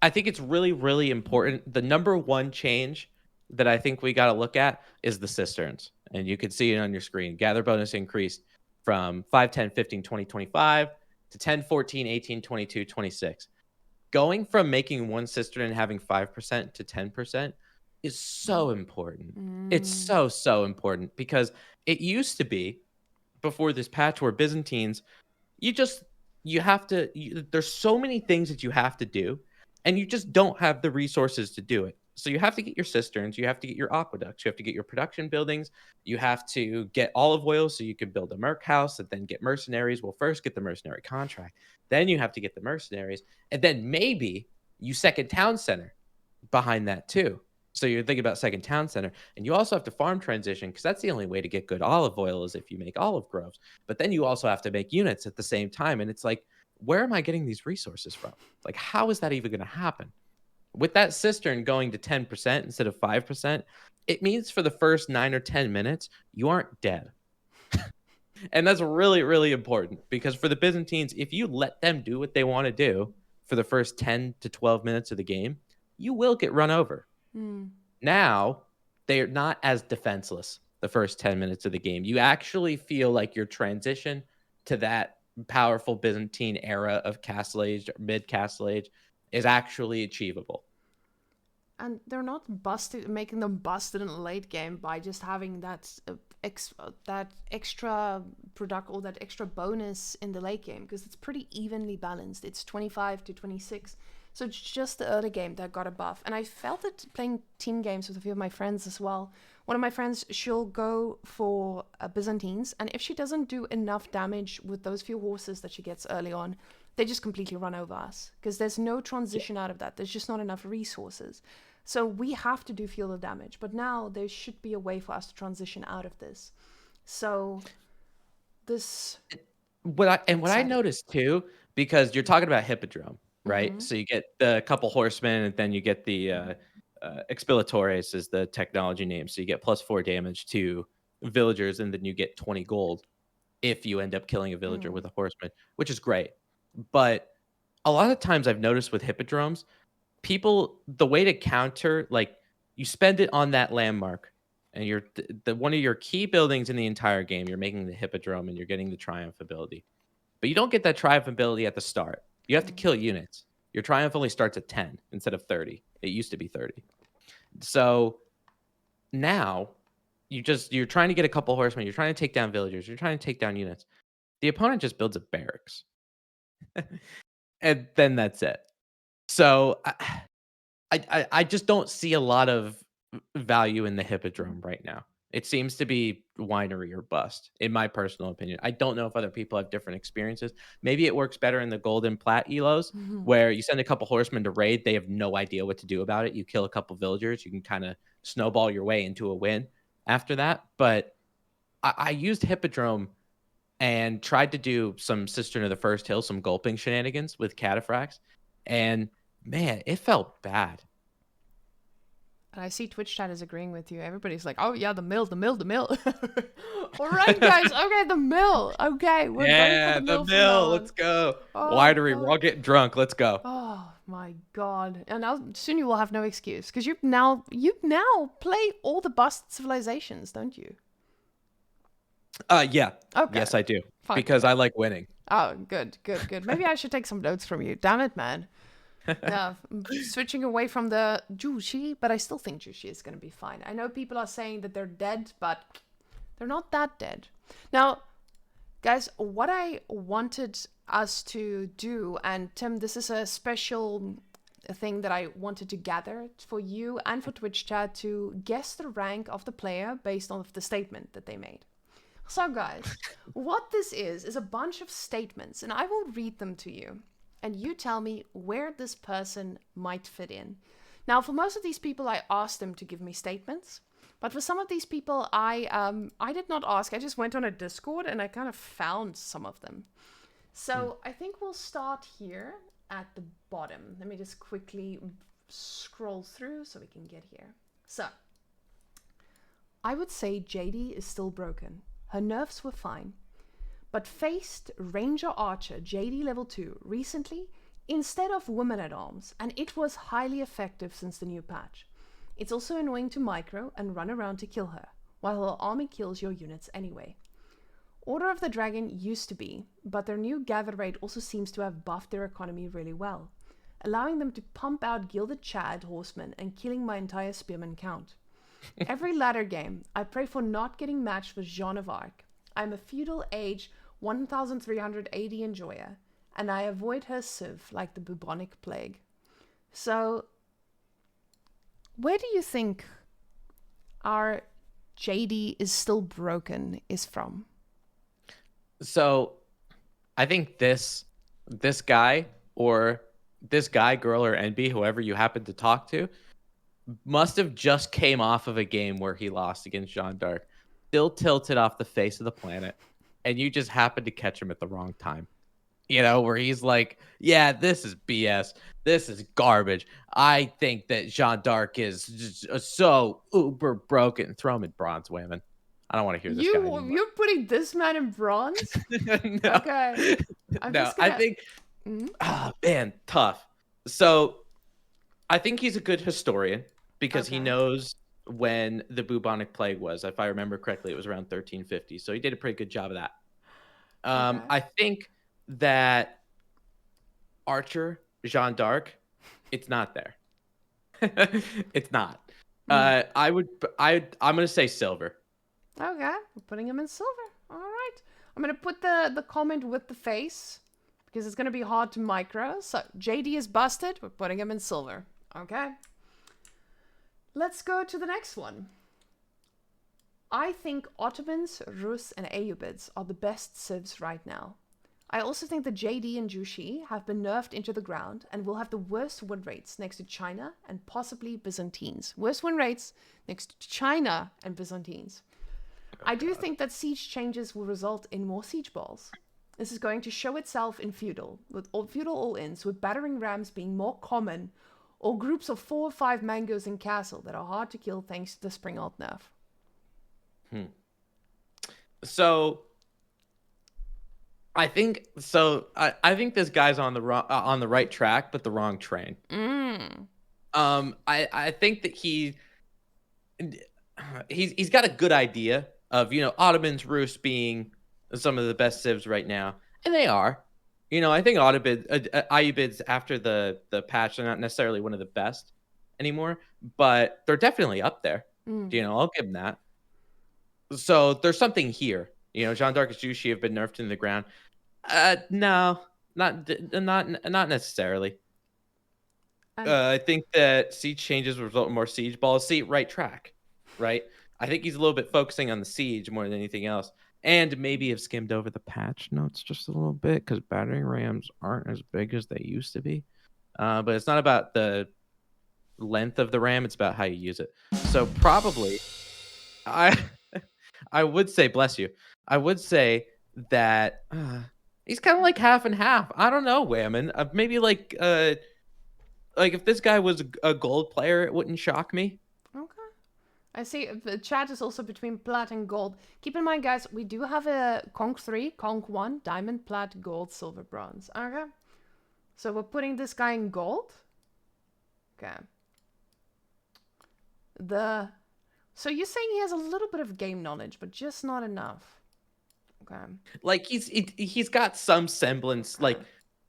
I think it's really, really important. The number one change that I think we got to look at is the cisterns. And you can see it on your screen. Gather bonus increased from 5, 10, 15, 20, 25 to 10, 14, 18, 22, 26. Going from making one cistern and having 5% to 10% is so important. It's so, so important because it used to be before this patch where Byzantines, you just, you have to, there's so many things that you have to do and you just don't have the resources to do it. So you have to get your cisterns, you have to get your aqueducts, you have to get your production buildings, you have to get olive oil so you can build a merc house and then get mercenaries. Well, first get the mercenary contract, then you have to get the mercenaries, and then maybe you second town center behind that too. So you're thinking about second town center, and you also have to farm transition because that's the only way to get good olive oil is if you make olive groves. But then you also have to make units at the same time, and it's like, where am I getting these resources from? Like, how is that even going to happen? With that cistern going to 10% instead of 5%, it means for the first 9 or 10 minutes, you aren't dead. And that's really, really important because for the Byzantines, if you let them do what they want to do for the first 10 to 12 minutes of the game, you will get run over. Now, they're not as defenseless the first 10 minutes of the game. You actually feel like your transition to that powerful Byzantine era of Castle Age, mid Castle Age, is actually achievable. And they're not making them busted in the late game by just having that extra product or that extra bonus in the late game, because it's pretty evenly balanced. It's 25 to 26. So it's just the early game that got a buff. And I felt it playing team games with a few of my friends as well. One of my friends, she'll go for Byzantines, and if she doesn't do enough damage with those few horses that she gets early on, they just completely run over us because there's no transition out of that. There's just not enough resources. So we have to do field of damage, but now there should be a way for us to transition out of this. So this... What I noticed too, because you're talking about Hippodrome, right? So you get the couple horsemen, and then you get the Expilatores is the technology name. So you get +4 damage to villagers, and then you get 20 gold if you end up killing a villager with a horseman, which is great. But a lot of times I've noticed with hippodromes, people, the way to counter, like, you spend it on that landmark, and you're the one of your key buildings in the entire game, you're making the hippodrome and you're getting the triumph ability. But you don't get that triumph ability at the start. You have to kill units. Your triumph only starts at 10 instead of 30. It used to be 30. So now you're trying to get a couple horsemen, you're trying to take down villagers, you're trying to take down units. The opponent just builds a barracks. And then that's it. So I just don't see a lot of value in the hippodrome right now. It seems to be winery or bust, in my personal opinion. I don't know if other people have different experiences. Maybe it works better in the golden plat elos, where you send a couple horsemen to raid. They have no idea what to do about it. You kill a couple villagers. You can kind of snowball your way into a win after that. But I used hippodrome and tried to do some Cistern of the First Hill, some gulping shenanigans with cataphracts. And Man, it felt bad. And I see Twitch chat is agreeing with you. Everybody's like, oh yeah, the mill, the mill, the mill. All right, guys. Okay, the mill. Okay, we're going for Yeah, the the mill from now mill. on. Let's go. Oh Winery. We're god. all getting drunk. Let's go. Oh my god. And now soon you will have no excuse because you now play all the bust civilizations, don't you? Yeah. Okay. Yes, I do. Fine. Because I like winning. Oh, good, good, good. Maybe I should take some notes from you. Damn it, man. Yeah, I'm switching away from the Jushi, but I still think Jushi is going to be fine. I know people are saying that they're dead, but they're not that dead. Now, guys, what I wanted us to do, and Tim, this is a special thing that I wanted to gather for you and for Twitch chat to guess the rank of the player based on the statement that they made. So, guys, what this is a bunch of statements, and I will read them to you. And you tell me where this person might fit in. Now, for most of these people, I asked them to give me statements. But for some of these people, I did not ask. I just went on a Discord and I kind of found some of them. So I think we'll start here at the bottom. Let me just quickly scroll through so we can get here. So I would say JD is still broken. Her nerfs were fine, but faced Ranger Archer JD level 2 recently instead of Women at Arms, and it was highly effective since the new patch. It's also annoying to micro and run around to kill her, while her army kills your units anyway. Order of the Dragon used to be, but their new gather rate also seems to have buffed their economy really well, allowing them to pump out Gilded Chad horsemen and killing my entire spearman count. Every ladder game, I pray for not getting matched with Jeanne of Arc. I'm a feudal age 1380 enjoyer, and I avoid her civ like the bubonic plague. So, where do you think our JD is still broken is from? So, I think this guy or this guy, girl, or NB, whoever you happen to talk to, must have just came off of a game where he lost against Jeanne d'Arc, still tilted off the face of the planet, and you just happened to catch him at the wrong time. You know, where he's like, yeah, this is BS. This is garbage. I think that Jeanne d'Arc is just so uber broken. Throw him in bronze, Whamen. I don't want to hear this guy anymore. You're putting this man in bronze? No. Okay. I think, man, tough. So I think he's a good historian because he knows when the bubonic plague was. If I remember correctly, it was around 1350. So he did a pretty good job of that. I think that Archer, Jeanne d'Arc, it's not there. It's not. I'm gonna say silver. Okay, we're putting him in silver. All right. I'm gonna put the comment with the face because it's gonna be hard to micro. So JD is busted. We're putting him in silver. Okay. Let's go to the next one. I think Ottomans, Rus, and Ayyubids are the best civs right now. I also think that JD and Jushi have been nerfed into the ground and will have the worst win rates next to China and possibly Byzantines. Worst win rates next to China and Byzantines. I do think that siege changes will result in more siege balls. This is going to show itself in feudal, with feudal all-ins, with battering rams being more common, or groups of 4 or 5 mangoes in castle that are hard to kill thanks to the spring alt nerf. So I think this guy's on the right track, but the wrong train. I think that he's got a good idea of, you know, Ottomans, Rus being some of the best civs right now, and they are. You know, I think Ayyubids after the patch are not necessarily one of the best anymore, but they're definitely up there. You know, I'll give them that. So there's something here. You know, Jeanne d'Arc and Jushi have been nerfed into the ground. No, not necessarily. I think that siege changes result in more siege balls. See, right track, right? I think he's a little bit focusing on the siege more than anything else. And maybe have skimmed over the patch notes just a little bit because battering rams aren't as big as they used to be. But it's not about the length of the ram; it's about how you use it. So probably, I would say, bless you. I would say that he's kind of like half and half. I don't know, Whamen. Maybe like Like if this guy was a gold player, it wouldn't shock me. Okay. I see the chat is also between plat and gold. Keep in mind, guys, we do have a Conk 3, Conk 1, diamond, plat, gold, silver, bronze. Okay. So we're putting this guy in gold. Okay. So you're saying he has a little bit of game knowledge, but just not enough. Okay. Like he's got some semblance. Like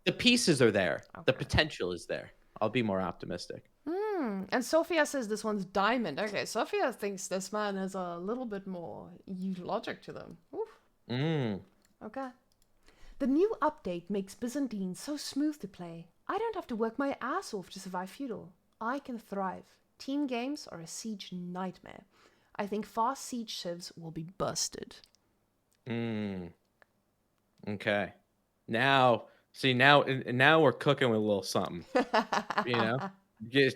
the pieces are there. Okay. The potential is there. I'll be more optimistic. And Sophia says this one's diamond. Okay, Sophia thinks this man has a little bit more logic to them. Oof. Okay. The new update makes Byzantine so smooth to play. I don't have to work my ass off to survive feudal. I can thrive. Team games are a siege nightmare. I think fast siege civs will be busted. Okay. Now we're cooking with a little something. You know, this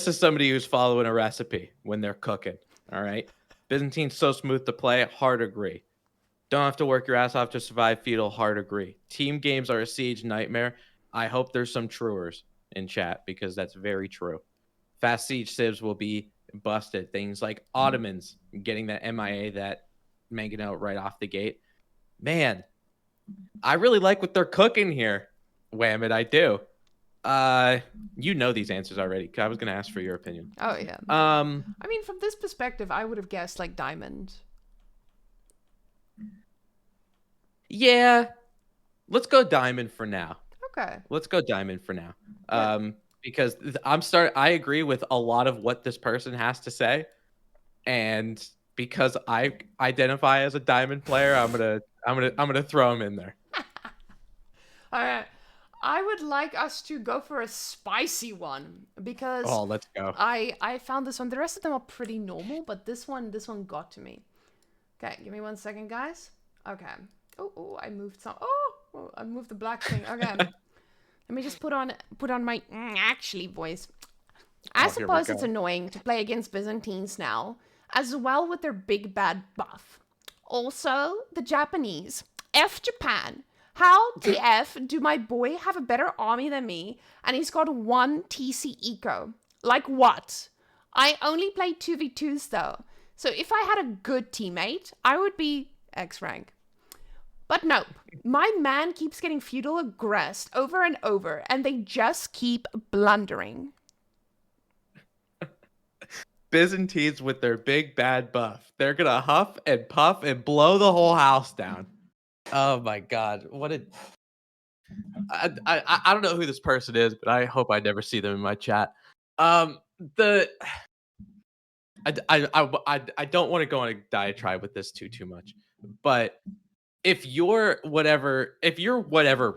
is somebody who's following a recipe when they're cooking. All right. Byzantine's so smooth to play. Hard agree. Don't have to work your ass off to survive feudal. Hard agree. Team games are a siege nightmare. I hope there's some truers in chat because that's very true. Fast siege civs will be busted. Things like Ottomans getting that MIA, that Whamenqt right off the gate. Man, I really like what they're cooking here, Whamen. I do. You know these answers already. I was gonna ask for your opinion. Oh yeah. I mean, from this perspective, I would have guessed like diamond. Yeah, let's go diamond for now. Okay. Let's go diamond for now. Because I agree with a lot of what this person has to say, and because I identify as a diamond player, I'm gonna throw him in there. All right. I would like us to go for a spicy one because let's go. I found this one. The rest of them are pretty normal, but this one got to me. Okay, give me 1 second, guys. Okay. Oh, I moved some. Oh, I moved the black thing. Okay. Let me just put on my actually voice. I suppose it's annoying to play against Byzantines now, as well with their big bad buff. Also, the Japanese. F Japan. How TF do my boy have a better army than me, and he's got 1 TC eco? Like what? I only play 2v2s though, so if I had a good teammate, I would be X rank. But nope, my man keeps getting feudal aggressed over and over, and they just keep blundering. Byzantines with their big bad buff. They're gonna huff and puff and blow the whole house down. Oh my god, what a... I don't know who this person is, but I hope I never see them in my chat. I don't want to go on a diatribe with this too much, but if you're whatever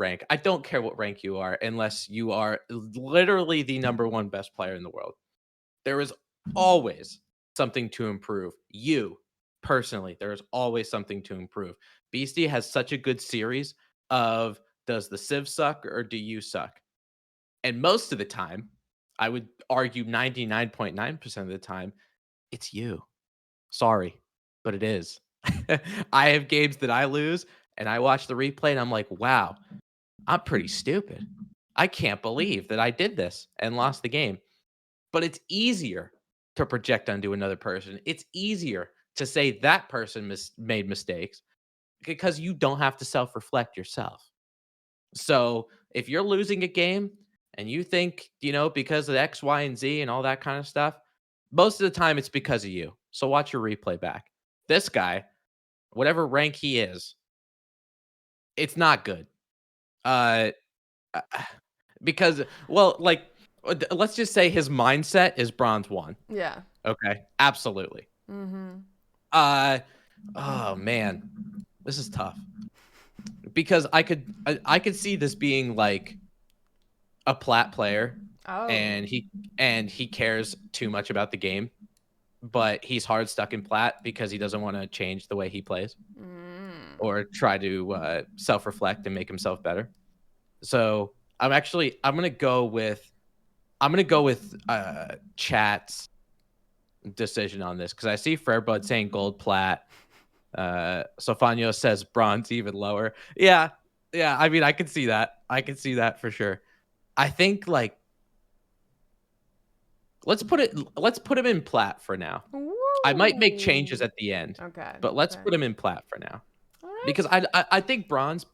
rank, I don't care what rank you are, unless you are literally the #1 best player in the world. There is always something to improve. You personally, there is always something to improve. Beastie has such a good series of, does the Civ suck or do you suck? And most of the time, I would argue 99.9% of the time, it's you. Sorry, but it is. I have games that I lose and I watch the replay and I'm like, wow, I'm pretty stupid. I can't believe that I did this and lost the game. But it's easier to project onto another person. It's easier to say that person made mistakes because you don't have to self-reflect yourself. So if you're losing a game and you think, because of X, Y, and Z and all that kind of stuff, most of the time it's because of you. So watch your replay back. This guy, whatever rank he is, it's not good. Because, let's just say his mindset is bronze 1. Yeah. Okay. Absolutely. Oh man, this is tough because I could see this being like a plat player, and he cares too much about the game, but he's hard stuck in plat because he doesn't want to change the way he plays or try to self-reflect and make himself better. So I'm gonna go with chat's decision on this because I see Fairbud saying gold plat. Sofanio says bronze even lower. Yeah. I mean, I can see that. I can see that for sure. I think like let's put him in plat for now. I might make changes Woo. at the end, Okay. but let's Okay. put him in plat for now. All right. Because I think bronze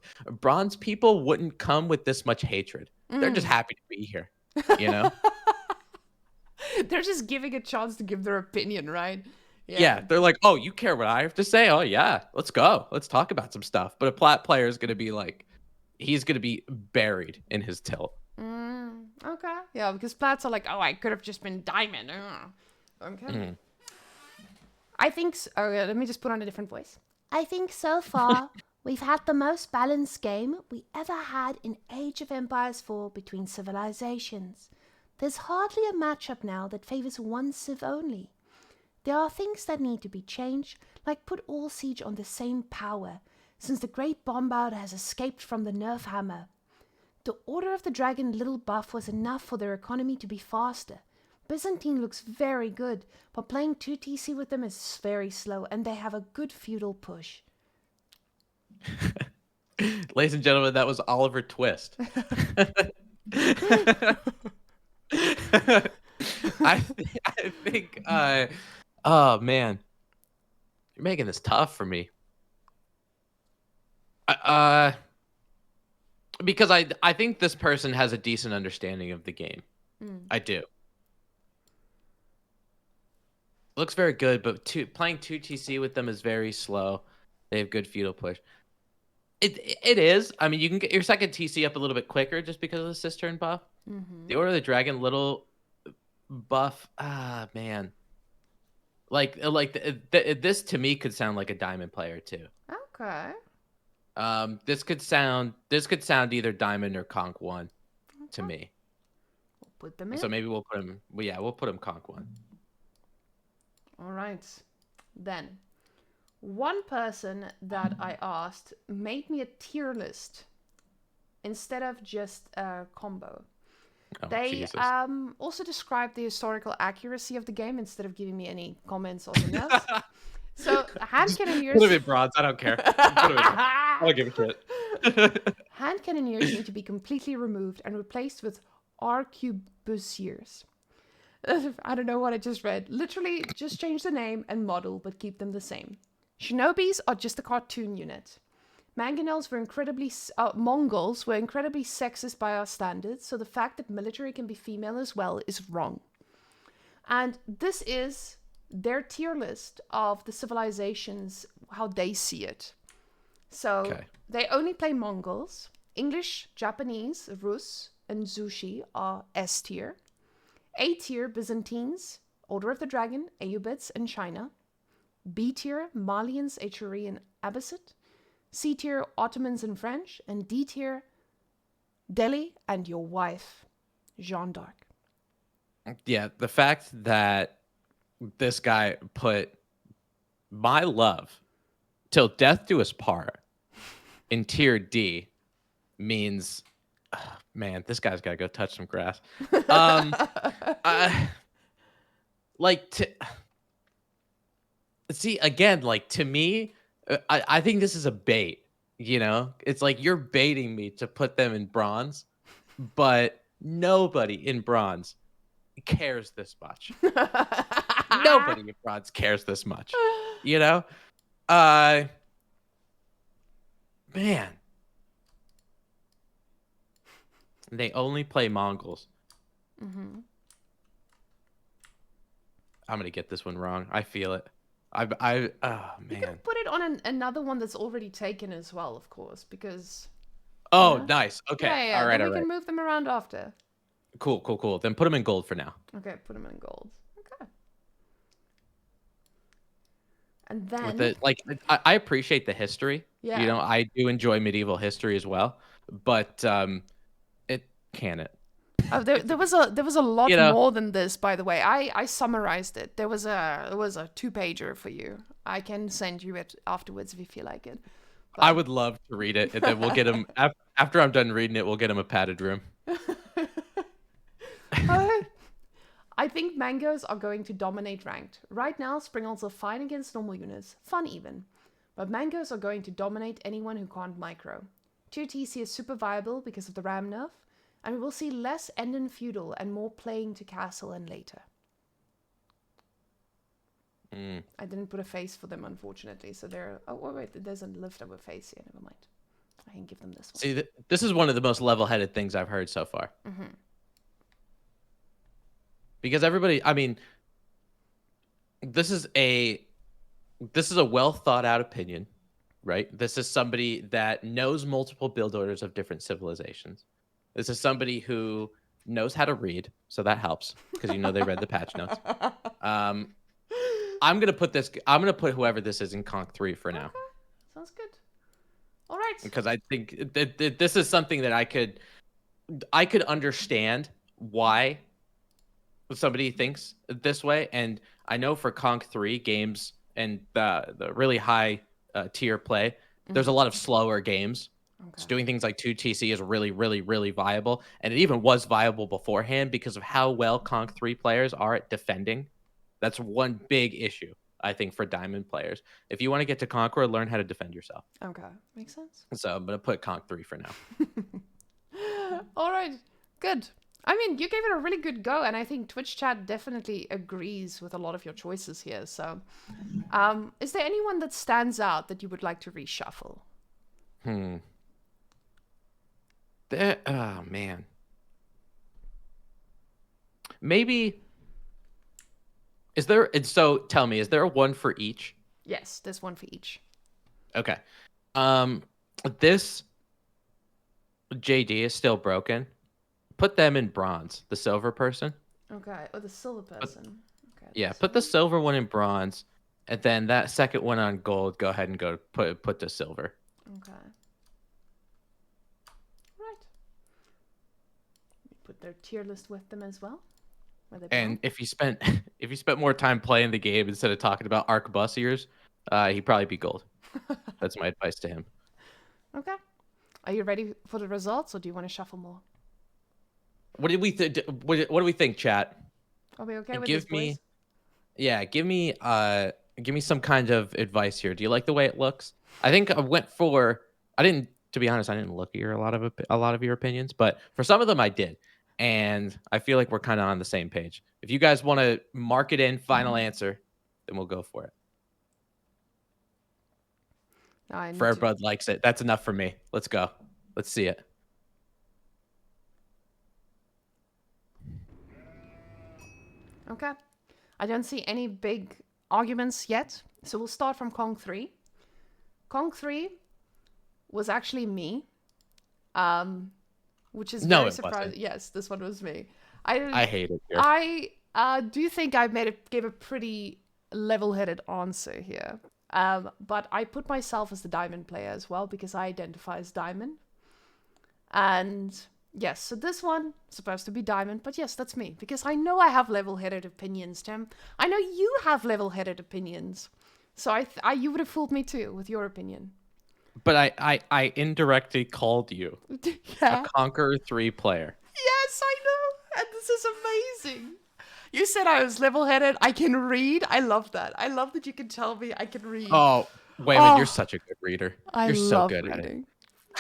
people wouldn't come with this much hatred. They're just happy to be here, you know? They're just giving a chance to give their opinion, right? Yeah, they're like, "Oh, you care what I have to say? Oh yeah, let's go. Let's talk about some stuff." But a plat player is gonna be like, he's gonna be buried in his tilt. Okay. Yeah, because plats are like, oh, I could have just been diamond. Okay. I think. Let me just put on a different voice. I think so far we've had the most balanced game we ever had in Age of Empires 4 between civilizations. There's hardly a matchup now that favors one civ only. There are things that need to be changed, like put all siege on the same power, since the Great Bombard has escaped from the nerf hammer. The Order of the Dragon little buff was enough for their economy to be faster. Byzantine looks very good, but playing 2 TC with them is very slow, and they have a good feudal push. Ladies and gentlemen, that was Oliver Twist. I think oh man, you're making this tough for me. Because I think this person has a decent understanding of the game. I do. Looks very good, but playing 2 TC with them is very slow. They have good feudal push. It is. I mean, you can get your second TC up a little bit quicker just because of the cistern buff. The Order of the Dragon little buff. Ah, man. Like this to me could sound like a diamond player too. Okay. This could sound either diamond or conk 1 to me. We'll put them in. So maybe we'll put him. Well, yeah, we'll put him conk 1. All right. Then, one person that I asked made me a tier list instead of just a combo. Oh, They Jesus. also described the historical accuracy of the game instead of giving me any comments or anything else. So, hand cannoneers. Put him in bronze. I don't care. I don't give a shit. Hand cannoneers need to be completely removed and replaced with arquebusiers. I don't know what I just read. Literally, just change the name and model, but keep them the same. Shinobis are just a cartoon unit. Mongols were incredibly sexist by our standards, so the fact that military can be female as well is wrong. And this is their tier list of the civilizations, how they see it. So they only play Mongols. English, Japanese, Rus, and Zushi are S tier. A tier, Byzantines, Order of the Dragon, Ayyubids, and China. B tier, Malians, Echuri, and Abbasid. C tier, Ottomans and French. And D tier, Delhi and your wife, Jeanne d'Arc. Yeah, the fact that this guy put my love till death do us part in tier D means, man, this guy's got to go touch some grass. See, again, like to me, I think this is a bait. You know, it's like you're baiting me to put them in bronze, but nobody in bronze cares this much. Nobody in bronze cares this much. You know, man, they only play Mongols. I'm gonna get this one wrong. I feel it. Oh man. You can put it on another one that's already taken as well, of course, because. Oh, nice. Okay. Yeah. All right. Then we can move them around after. Cool. Then put them in gold for now. Okay, put them in gold. Okay. And then. With the, like, I appreciate the history. Yeah. You know, I do enjoy medieval history as well, but it can it. Oh, there was a lot You know, more than this, by the way. I summarized it. There was a 2-pager for you. I can send you it afterwards if you feel like it. But... I would love to read it, and then we'll get him after I'm done reading it. We'll get him a padded room. I think mangoes are going to dominate ranked. Right now, Springals are fine against normal units, fun even. But mangoes are going to dominate anyone who can't micro. 2 TC is super viable because of the RAM nerf, And we will see less end in feudal and more playing to castle and later. I didn't put a face for them, unfortunately. So they're... Oh, wait, there's a leftover face here. Never mind. I can give them this one. See, this is one of the most level-headed things I've heard so far. Because everybody, I mean, this is a well thought out opinion, right? This is somebody that knows multiple build orders of different civilizations. This is somebody who knows how to read, so that helps because you know they read the patch notes. I'm gonna put whoever this is in Conk 3 for now. Okay. Sounds good. All right. Because I think that this is something that I could understand why somebody thinks this way, and I know for Conk 3 games and the really high tier play, there's a lot of slower games. So doing things like 2TC is really, really, really viable, and it even was viable beforehand because of how well Conk 3 players are at defending. That's one big issue, I think, for Diamond players. If you want to get to Conqueror, learn how to defend yourself. Okay, makes sense. So I'm gonna put Conk 3 for now. All right, good. I mean, you gave it a really good go, and I think Twitch chat definitely agrees with a lot of your choices here. So, is there anyone that stands out that you would like to reshuffle? Oh man. Maybe. So tell me, is there one for each? Yes, there's one for each. Okay. This JD is still broken. Put them in bronze, the silver person. Okay, or the silver person. Okay. Yeah, put the silver one in bronze, and then that second one on gold, go ahead and put the silver. Okay. Right. Put their tier list with them as well. And if you spent more time playing the game instead of talking about arquebusiers, he'd probably be gold. That's my advice to him. Okay. Are you ready for the results, or do you want to shuffle more? What do we think, chat? Are we okay with this, boys? Yeah, give me some kind of advice here. Do you like the way it looks? I think I went for. To be honest, I didn't look at a lot of your opinions, but for some of them I did. And I feel like we're kind of on the same page. If you guys want to mark it in final answer, then we'll go for it. Fairbud likes it. That's enough for me. Let's go. Let's see it. Okay. I don't see any big arguments yet. So we'll start from Conk 3. Conk 3 was actually me. Which is very surprising. Yes, this one was me. I hate it here. I do think I gave a pretty level-headed answer here. But I put myself as the diamond player as well because I identify as diamond. And yes, so this one supposed to be diamond, but yes, that's me because I know I have level-headed opinions, Tim. I know you have level-headed opinions. So you would have fooled me too with your opinion. But I indirectly called you a Conqueror 3 player. Yes, I know. And this is amazing. You said I was level-headed. I can read. I love that. I love that you can tell me I can read. Oh, Whamen, you're such a good reader. You're so good reading.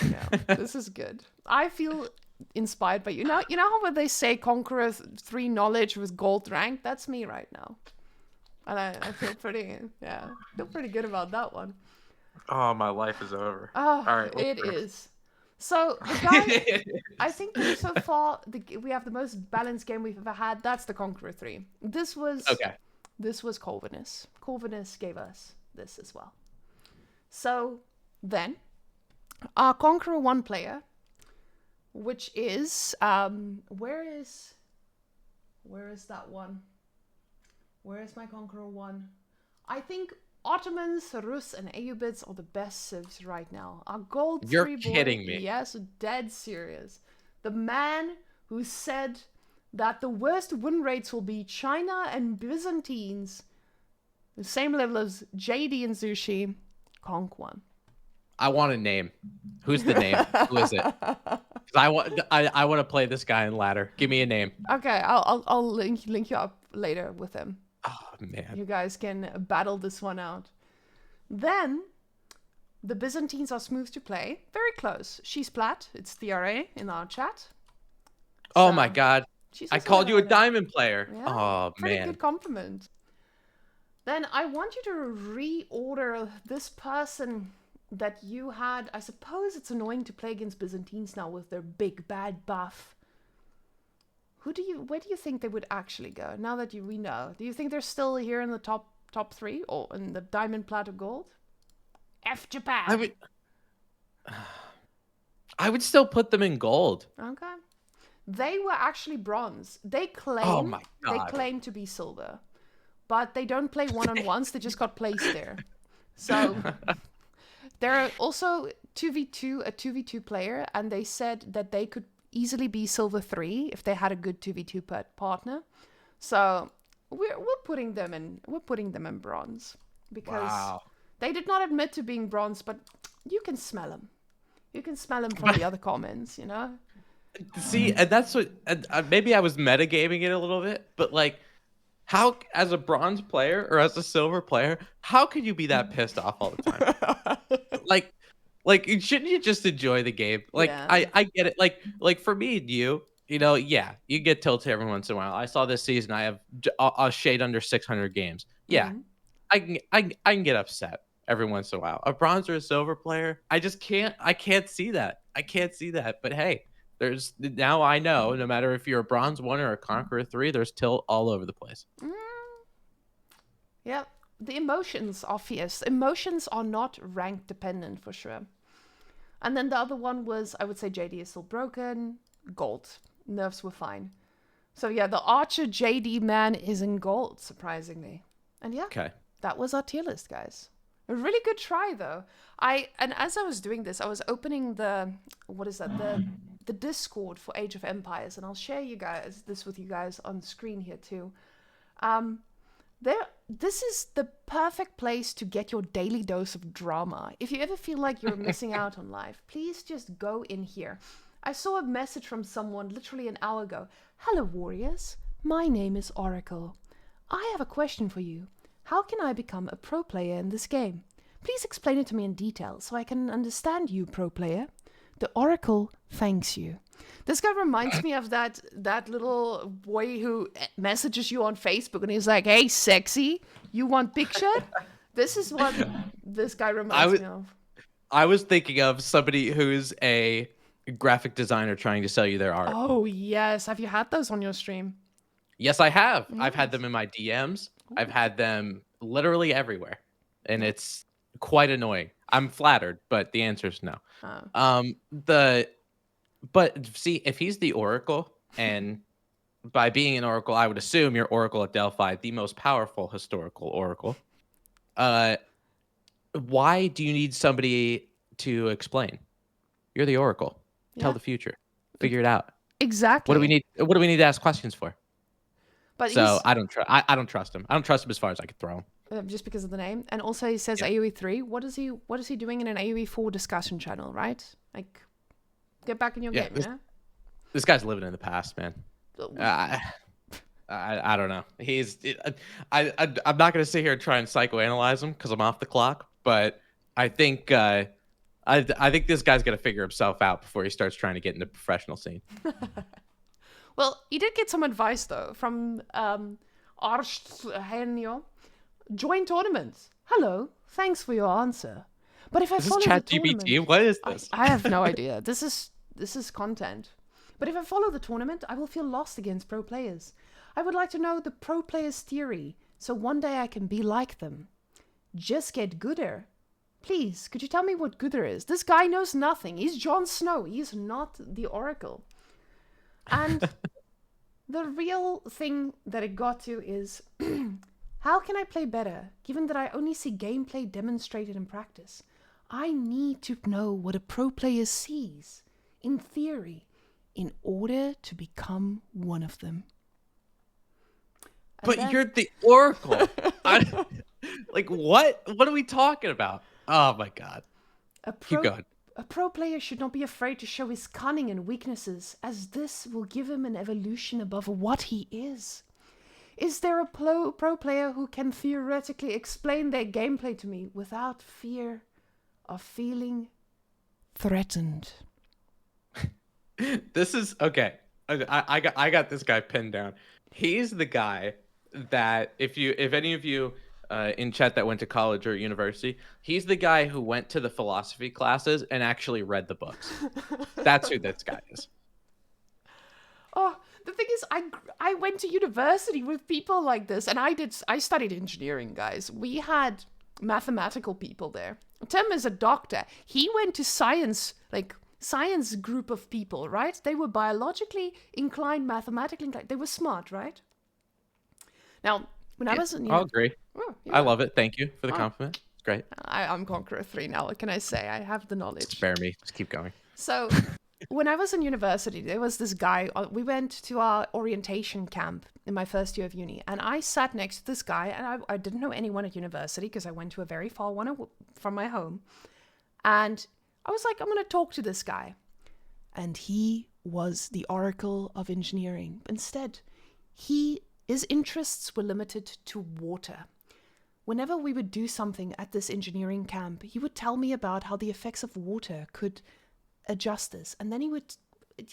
At it. Yeah, this is good. I feel inspired by you. You know how when they say Conqueror 3 knowledge was gold rank? That's me right now. And I feel pretty good about that one. Oh, my life is over. Oh, all right, it is. So, the guy, I think that so far we have the most balanced game we've ever had. That's the Conqueror 3. This was Corvinus. Corvinus gave us this as well. So, then, our Conqueror 1 player, which is, where is that one? Where is my Conqueror 1? I think Ottomans, Rus, and Ayyubids are the best civs right now. Our gold You're 3 kidding me. Yes, dead serious. The man who said that the worst win rates will be China and Byzantines, the same level as JD and Zushi, Conk 1. I want a name. Who's the name? Who is it? 'Cause I want to play this guy in ladder. Give me a name. Okay, I'll link you up later with him. Oh man. You guys can battle this one out. Then the Byzantines are smooth to play. Very close. She's plat. It's TRA in our chat. Oh my So God. she's I also called level you a 11. diamond player. Yeah, Oh pretty man. good compliment. Then I want you to reorder this person that you had. I suppose it's annoying to play against Byzantines now with their big bad buff. Where do you think they would actually go now that we know? Do you think they're still here in the top 3 or in the diamond, plat, or gold? F Japan. I would still put them in gold. Okay. They were actually bronze. Oh my They God. claim to be silver, but they don't play one-on-ones. They just got placed there. So they're also 2v2, a 2v2 player, and they said that they could easily be silver 3 if they had a good 2v2 partner. So we're putting them in bronze because they did not admit to being bronze, but you can smell them. You can smell them from the other comments, you know? See, and that's what maybe I was metagaming it a little bit, but like, how as a bronze player or as a silver player, how could you be that pissed off all the time? like shouldn't you just enjoy the game? Like Yeah. I get it. Like for me and you know, yeah, you get tilted every once in a while. I saw this season I have a shade under 600 games. Yeah, Mhm. I can get upset every once in a while. A bronze or a silver player, I can't see that. I can't see that. But hey, there's now I know no matter if you're a bronze 1 or a conqueror 3, there's tilt all over the place. Mm. Yeah. The emotions are fierce. Emotions are not rank dependent for sure. And then the other one was, I would say JD is still broken. Gold. Nerfs were fine. So yeah, the Archer JD man is in gold, surprisingly. And yeah, Okay. that was our tier list, guys. A really good try though. And as I was doing this, I was opening the the Discord for Age of Empires, and I'll share this with you guys on screen here too. This is the perfect place to get your daily dose of drama. If you ever feel like you're missing out on life, please just go in here. I saw a message from someone literally an hour ago. Hello, warriors. My name is Oracle. I have a question for you. How can I become a pro player in this game? Please explain it to me in detail so I can understand you, pro player. The Oracle thanks you. This guy reminds me of that little boy who messages you on Facebook and he's like, "Hey, sexy, you want picture?" This is what this guy reminds me of. I was thinking of somebody who's a graphic designer trying to sell you their art. Oh, yes. Have you had those on your stream? Yes, I have. I've had Nice. them in my DMs. I've had them literally everywhere. And it's quite annoying. I'm flattered, but the answer is no. But see, if he's the Oracle, and by being an Oracle, I would assume you're Oracle at Delphi, the most powerful historical Oracle. Why do you need somebody to explain? You're the Oracle. Tell the future. Figure it out. Exactly. What do we need to ask questions for? But So I don't trust him. I don't trust him as far as I could throw him. Just because of the name. And also he says AoE 3. What is he doing in an AoE 4 discussion channel, right? Like, get back in your game, yeah? This guy's living in the past, man. I don't know. I'm not gonna sit here and try and psychoanalyze him because I'm off the clock. But I think I think this guy's gonna figure himself out before he starts trying to get into the professional scene. Well, he did get some advice though from Arshhenio. Join tournaments. Hello, thanks for your answer. But if I follow the tournament, ChatGPT? What is this? I have no idea. This is content. But if I follow the tournament, I will feel lost against pro players. I would like to know the pro players' theory, so one day I can be like them. Just get gooder. Please, could you tell me what gooder is? This guy knows nothing. He's Jon Snow. He's not the Oracle. And the real thing that it got to is, how can I play better, given that I only see gameplay demonstrated in practice? I need to know what a pro player sees, in theory, in order to become one of them. But you're the Oracle. Like, what? What are we talking about? Oh, my God. Keep going. A pro player should not be afraid to show his cunning and weaknesses, as this will give him an evolution above what he is. Is there a pro player who can theoretically explain their gameplay to me without fear of feeling threatened? This is okay. I got this guy pinned down. He's the guy that if any of you in chat that went to college or university, he's the guy who went to the philosophy classes and actually read the books. That's who this guy is. Oh, the thing is, I went to university with people like this, and I studied engineering, guys. We had mathematical people there. Tim is a doctor. He went to science group of people, right? They were biologically inclined, mathematically inclined. They were smart, right? Now, when I was in I'll agree. Oh, I yeah. love it. Thank you for the compliment. It's great. I'm Conqueror 3 now. What can I say? I have the knowledge. Spare me. Just keep going. So, when I was in university, there was this guy. We went to our orientation camp in my first year of uni, and I sat next to this guy, and I didn't know anyone at university because I went to a very far one from my home. And I was like, I'm going to talk to this guy. And he was the oracle of engineering. Instead, his interests were limited to water. Whenever we would do something at this engineering camp, he would tell me about how the effects of water could adjust this. And then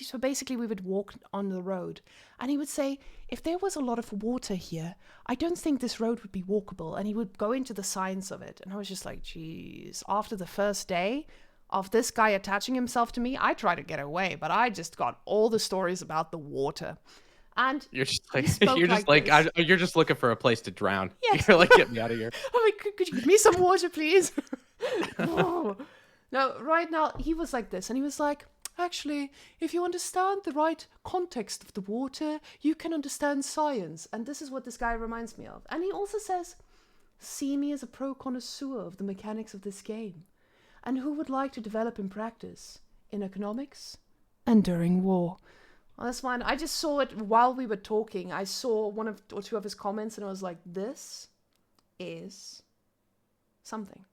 so basically we would walk on the road, and he would say, if there was a lot of water here, I don't think this road would be walkable. And he would go into the science of it. And I was just like, geez, after the first day of this guy attaching himself to me, I tried to get away, but I just got all the stories about the water. And you're just you're just looking for a place to drown. Yes. You're like, get me out of here. I'm like, could you give me some water, please? Oh. No, right now, he was like this, and he was like, actually, if you understand the right context of the water, you can understand science. And this is what this guy reminds me of. And he also says, see me as a pro connoisseur of the mechanics of this game. And who would like to develop in practice in economics and during war? Well, that's fine. I just saw it while we were talking. I saw one or two of his comments, and I was like, this is something.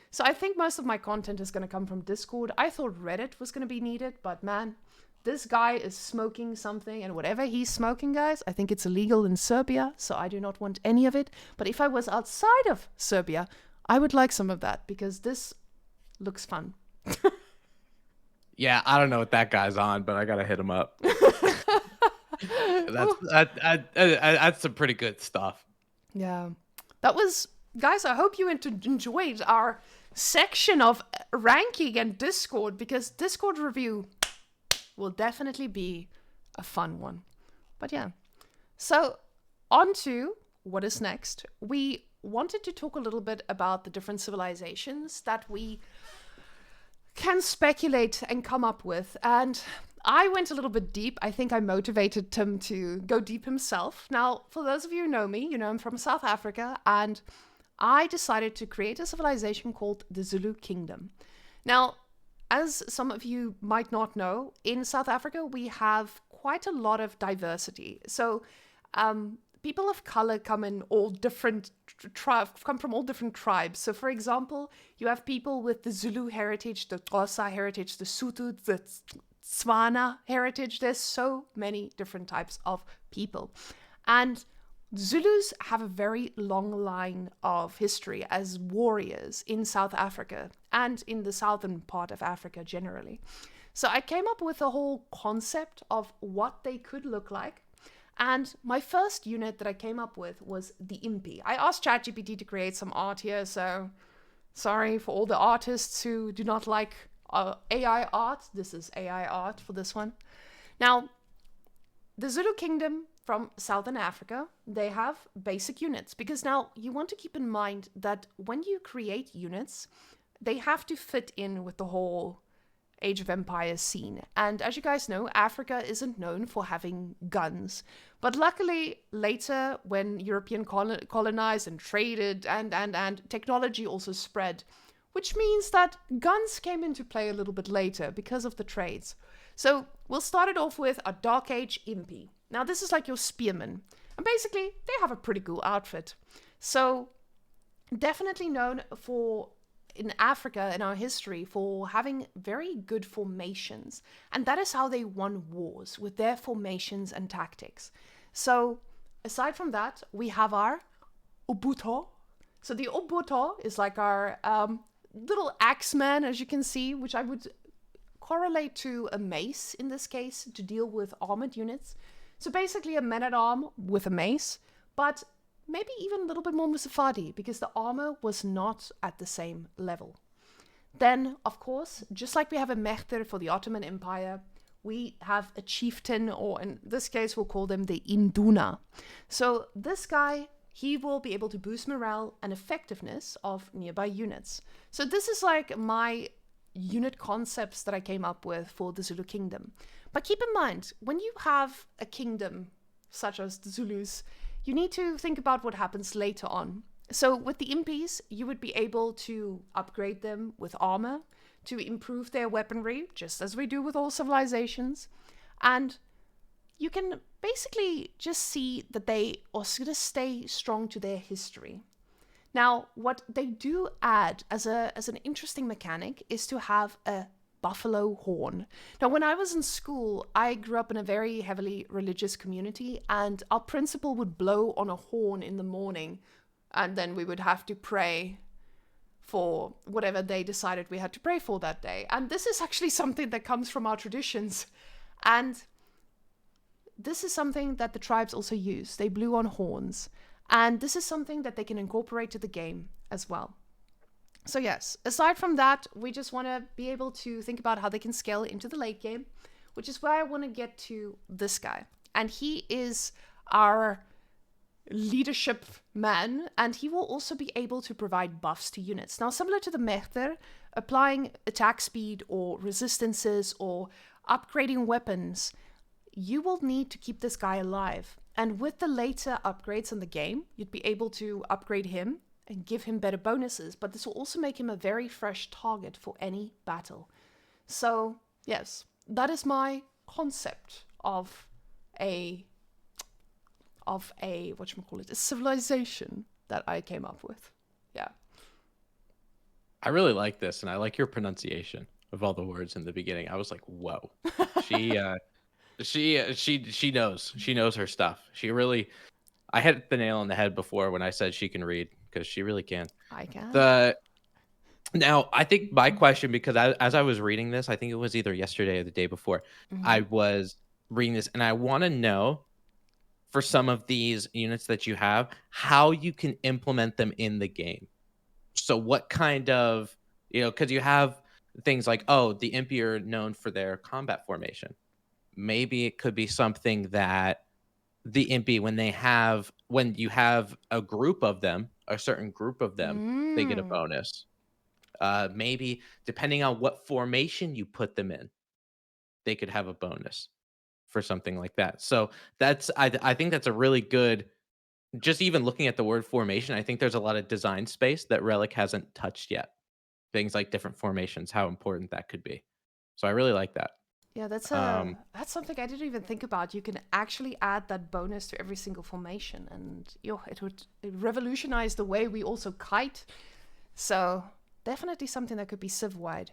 So I think most of my content is going to come from Discord. I thought Reddit was going to be needed, but man, this guy is smoking something, and whatever he's smoking, guys, I think it's illegal in Serbia, so I do not want any of it. But if I was outside of Serbia, I would like some of that, because this looks fun. Yeah, I don't know what that guy's on, but I gotta hit him up. That's some pretty good stuff. Yeah, that was, guys. I hope you enjoyed our section of ranking and Discord, because Discord review will definitely be a fun one. But yeah, so on to what is next. We wanted to talk a little bit about the different civilizations that we can speculate and come up with. And I went a little bit deep. I think I motivated Tim to go deep himself. Now, for those of you who know me, you know I'm from South Africa, and I decided to create a civilization called the Zulu Kingdom. Now, as some of you might not know, in South Africa, we have quite a lot of diversity. So, people of color come in all different come from all different tribes. So, for example, you have people with the Zulu heritage, the Xhosa heritage, the Sotho, the Tswana heritage. There's so many different types of people. And Zulus have a very long line of history as warriors in South Africa and in the southern part of Africa generally. So I came up with a whole concept of what they could look like. And my first unit that I came up with was the Impi. I asked ChatGPT to create some art here, so sorry for all the artists who do not like AI art. This is AI art for this one. Now, the Zulu Kingdom from Southern Africa, they have basic units, because now you want to keep in mind that when you create units, they have to fit in with the whole Age of Empires scene. And as you guys know, Africa isn't known for having guns. But luckily, later, when European colonized and traded and technology also spread, which means that guns came into play a little bit later because of the trades. So we'll start it off with a Dark Age Impi. Now, this is like your spearmen. And basically, they have a pretty cool outfit. So, definitely known for, in Africa, in our history, for having very good formations. And that is how they won wars, with their formations and tactics. So, aside from that, we have our Ubuntu. So, the Ubuntu is like our little axeman, as you can see, which I would correlate to a mace in this case to deal with armored units. So basically a man-at-arm with a mace, but maybe even a little bit more Musafadi because the armor was not at the same level. Then, of course, just like we have a Mechter for the Ottoman Empire, we have a chieftain, or in this case, we'll call them the Induna. So this guy, he will be able to boost morale and effectiveness of nearby units. So this is like my unit concepts that I came up with for the Zulu kingdom. But keep in mind, when you have a kingdom such as the Zulus, you need to think about what happens later on. So with the impies, you would be able to upgrade them with armor, to improve their weaponry, just as we do with all civilizations. And you can basically just see that they are going to stay strong to their history. Now, what they do add as an interesting mechanic is to have a buffalo horn. Now, when I was in school, I grew up in a very heavily religious community, and our principal would blow on a horn in the morning, and then we would have to pray for whatever they decided we had to pray for that day. And this is actually something that comes from our traditions. And this is something that the tribes also use. They blew on horns. And this is something that they can incorporate to the game as well. So yes, aside from that, we just want to be able to think about how they can scale into the late game, which is where I want to get to this guy. And he is our leadership man, and he will also be able to provide buffs to units. Now, similar to the Mechter, applying attack speed or resistances or upgrading weapons, you will need to keep this guy alive. And with the later upgrades in the game, you'd be able to upgrade him and give him better bonuses, but this will also make him a very fresh target for any battle. So, yes, that is my concept of a a civilization that I came up with. Yeah. I really like this, and I like your pronunciation of all the words in the beginning. I was like, whoa. She knows her stuff. She really, I hit the nail on the head before when I said she can read, because she really can. I can. Now, I think my question, because as I was reading this, I think it was either yesterday or the day before, I was reading this, and I want to know, for some of these units that you have, how you can implement them in the game. So what kind of, because you have things like, oh, the Impi are known for their combat formation. Maybe it could be something that the Impi, when you have a group of them, a certain group of them, they get a bonus. Maybe depending on what formation you put them in, they could have a bonus for something like that. So I think that's a really good, just even looking at the word formation, I think there's a lot of design space that Relic hasn't touched yet. Things like different formations, how important that could be. So I really like that. Yeah, that's something I didn't even think about. You can actually add that bonus to every single formation, and it would revolutionize the way we also kite. So definitely something that could be civ-wide.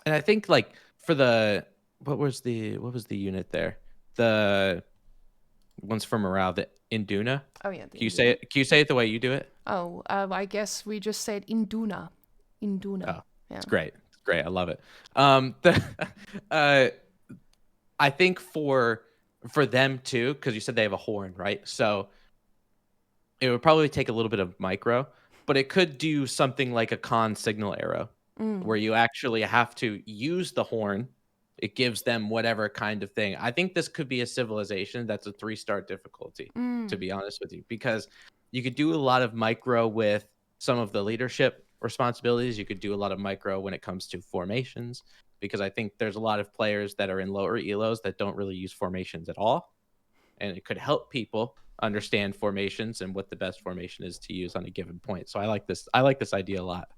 And I think like for the what was the unit there? The ones for morale, the Induna. Oh yeah. Can you say it the way you do it? Oh, I guess we just said Induna. Induna. Oh, yeah. It's great. It's great. I love it. I think for them too, because you said they have a horn, right? So it would probably take a little bit of micro, but it could do something like a con signal arrow, where you actually have to use the horn. It gives them whatever kind of thing. I think this could be a civilization that's a 3-star difficulty, to be honest with you, because you could do a lot of micro with some of the leadership responsibilities. You could do a lot of micro when it comes to formations, because I think there's a lot of players that are in lower elos that don't really use formations at all. And it could help people understand formations and what the best formation is to use on a given point. So I like this idea a lot.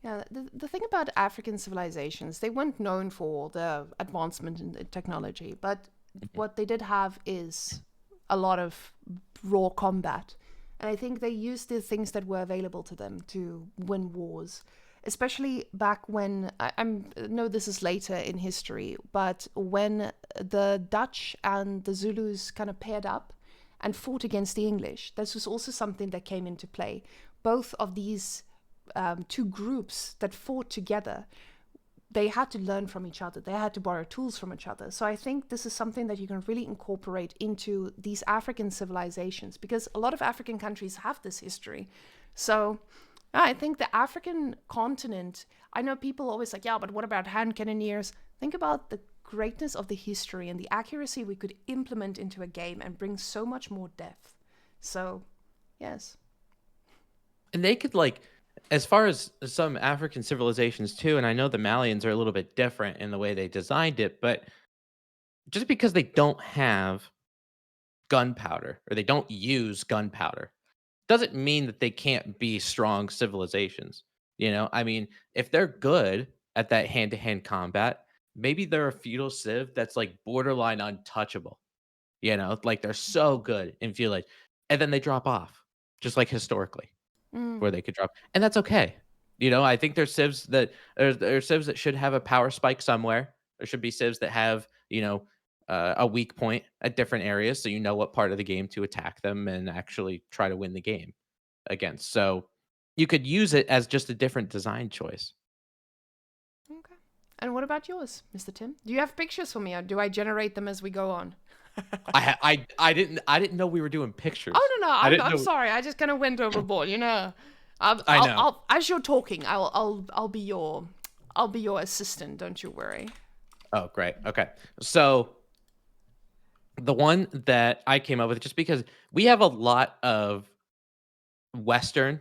Yeah, the thing about African civilizations, they weren't known for the advancement in technology, but what they did have is a lot of raw combat. And I think they used the things that were available to them to win wars, especially back when, I know this is later in history, but when the Dutch and the Zulus kind of paired up and fought against the English, this was also something that came into play. Both of these two groups that fought together they had to learn from each other. They had to borrow tools from each other. So I think this is something that you can really incorporate into these African civilizations, because a lot of African countries have this history. So I think the African continent, I know people always like, yeah, but what about hand cannoneers? Think about the greatness of the history and the accuracy we could implement into a game and bring so much more depth. So, yes. And they could like, as far as some African civilizations too, and I know the Malians are a little bit different in the way they designed it, but just because they don't have gunpowder or they don't use gunpowder doesn't mean that they can't be strong civilizations. I mean, if they're good at that hand-to-hand combat, maybe they're a feudal civ that's like borderline untouchable. Like they're so good in feudal age, and then they drop off, just like historically, Mm. where they could drop, and that's okay. I think there's civs that there's civs that should have a power spike somewhere. There should be civs that have a weak point at different areas, so you know what part of the game to attack them and actually try to win the game against. So you could use it as just a different design choice. Okay. And what about yours, Mr. Tim? Do you have pictures for me, or do I generate them as we go on? I didn't know we were doing pictures. Oh no, no, I didn't I'm know. sorry. I just kind of went overboard. I know. As you're talking, I'll be your assistant. Don't you worry. Oh, great. Okay. So the one that I came up with, just because we have a lot of Western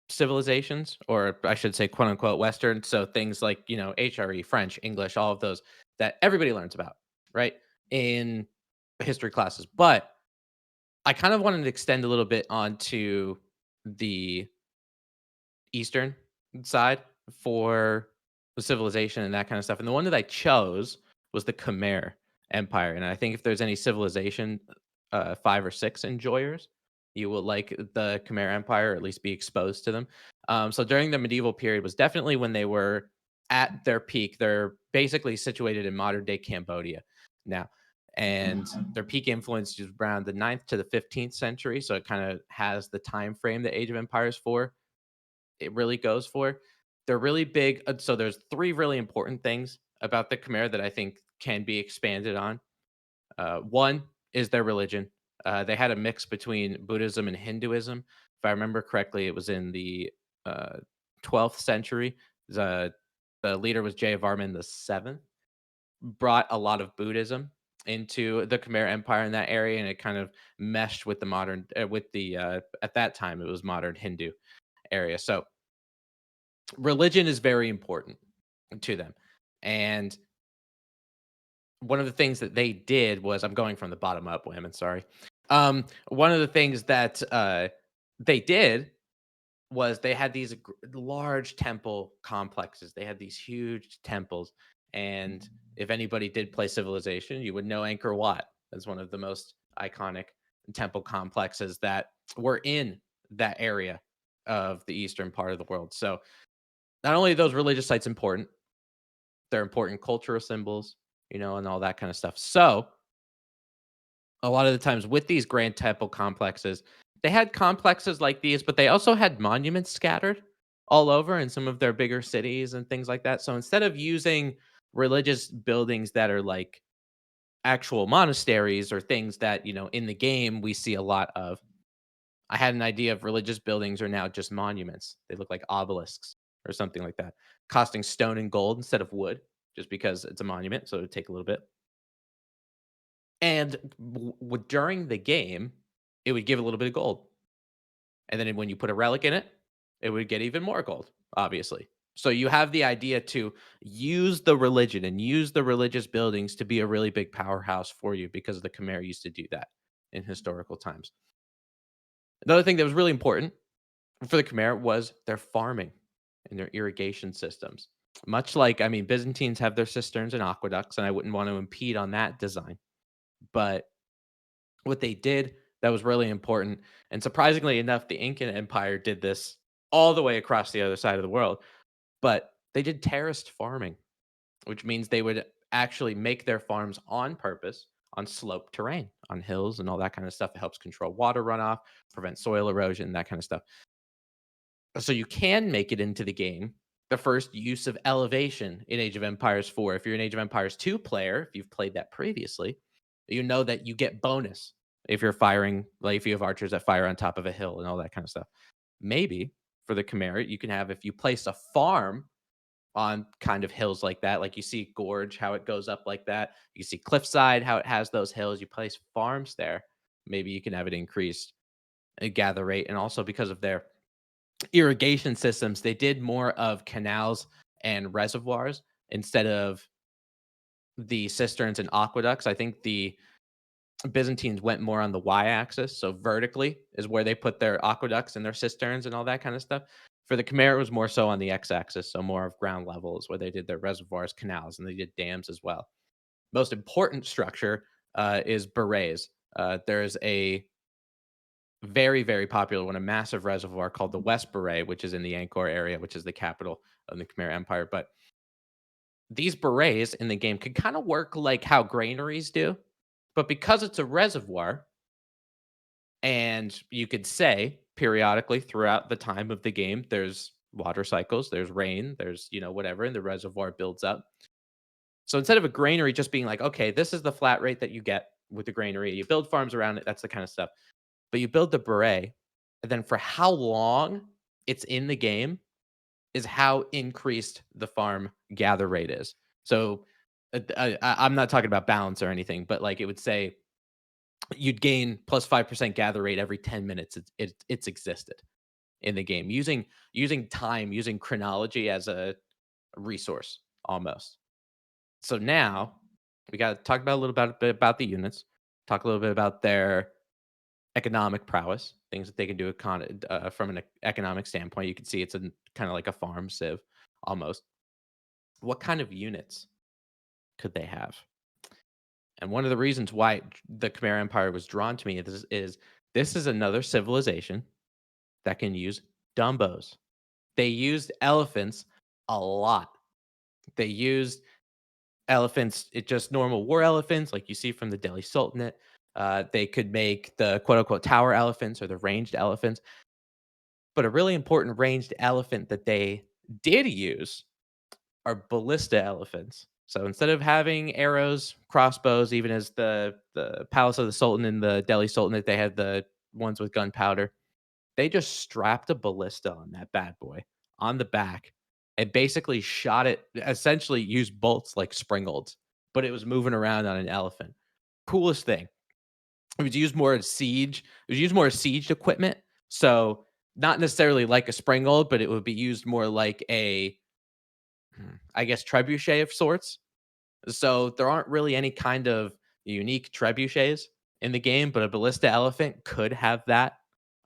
civilizations, or I should say, quote unquote, Western. So things like, HRE, French, English, all of those that everybody learns about, right? In history classes. But I kind of wanted to extend a little bit onto the Eastern side for the civilization and that kind of stuff. And the one that I chose was the Khmer Empire. And I think if there's any civilization 5 or 6 enjoyers, you will like the Khmer Empire, or at least be exposed to them. So during the medieval period was definitely when they were at their peak. They're basically situated in modern day Cambodia now. And their peak influence is around the 9th to the 15th century. So it kind of has the time frame that Age of Empires 4 it really goes for. They're really big. So there's 3 really important things about the Khmer that I think can be expanded on. One is their religion. They had a mix between Buddhism and Hinduism. If I remember correctly, it was in the uh, 12th century. The the leader was Jayavarman the 7th. Brought a lot of Buddhism into the Khmer Empire in that area, and it kind of meshed with the modern, with the at that time it was modern Hindu area. So religion is very important to them. And one of the things that they did was, I'm going from the bottom up, Whamen, sorry. One of the things that they did was they had these large temple complexes. They had these huge temples. And if anybody did play Civilization, you would know Angkor Wat as one of the most iconic temple complexes that were in that area of the eastern part of the world. So not only are those religious sites important, they're important cultural symbols, and all that kind of stuff. So a lot of the times with these grand temple complexes, they had complexes like these, but they also had monuments scattered all over in some of their bigger cities and things like that. So instead of using religious buildings that are like actual monasteries or things that, in the game we see a lot of, I had an idea of religious buildings are now just monuments. They look like obelisks or something like that, costing stone and gold instead of wood, just because it's a monument. So it would take a little bit. And during the game, it would give a little bit of gold. And then when you put a relic in it, it would get even more gold, obviously. So you have the idea to use the religion and use the religious buildings to be a really big powerhouse for you, because the Khmer used to do that in historical times. Another thing that was really important for the Khmer was their farming and their irrigation systems. Much like, I mean, Byzantines have their cisterns and aqueducts, and I wouldn't want to impede on that design. But what they did that was really important, and surprisingly enough, the Incan Empire did this all the way across the other side of the world, but they did terraced farming, which means they would actually make their farms on purpose on sloped terrain, on hills and all that kind of stuff. It helps control water runoff, prevent soil erosion, that kind of stuff. So you can make it into the game the first use of elevation in Age of Empires 4. If you're an Age of Empires 2 player, if you've played that previously, you know that you get bonus if you're firing, like if you have archers that fire on top of a hill and all that kind of stuff. Maybe for the Chimera, you can have, if you place a farm on kind of hills like that, like you see Gorge, how it goes up like that. You see Cliffside, how it has those hills. You place farms there. Maybe you can have it increased gather rate. And also because of their irrigation systems, they did more of canals and reservoirs instead of the cisterns and aqueducts. I think the Byzantines went more on the y-axis, so vertically is where they put their aqueducts and their cisterns and all that kind of stuff. For the Khmer, it was more so on the x-axis, so more of ground levels where they did their reservoirs, canals, and they did dams as well. Most important structure is berets. There's a very, very popular one, a massive reservoir called the West Beret, which is in the Angkor area, which is the capital of the Khmer Empire. But these berets in the game can kind of work like how granaries do, but because it's a reservoir, and you could say periodically throughout the time of the game, there's water cycles, there's rain, there's, whatever, and the reservoir builds up. So instead of a granary just being like, okay, this is the flat rate that you get with the granary, you build farms around it, that's the kind of stuff. But you build the beret, and then for how long it's in the game is how increased the farm gather rate is. So I'm not talking about balance or anything, but like it would say you'd gain plus 5% gather rate every 10 minutes it's existed in the game, using time, using chronology as a resource almost. So now we got to talk about a little bit about the units, talk a little bit about their economic prowess, things that they can do from an economic standpoint. You can see it's a kind of like a farm civ almost. What kind of units could they have? And one of the reasons why the Khmer Empire was drawn to me is this is another civilization that can use dumbos. They used elephants a lot. They used elephants, just normal war elephants like you see from the Delhi Sultanate. They could make the quote unquote tower elephants or the ranged elephants. But a really important ranged elephant that they did use are ballista elephants. So instead of having arrows, crossbows, even as the Palace of the Sultan and the Delhi Sultanate, they had the ones with gunpowder. They just strapped a ballista on that bad boy on the back and basically shot it, essentially used bolts like springolds, but it was moving around on an elephant. Coolest thing. It was used more as siege. It was used more as siege equipment. So not necessarily like a springald, but it would be used more like a, I guess, trebuchet of sorts. So there aren't really any kind of unique trebuchets in the game, but a ballista elephant could have that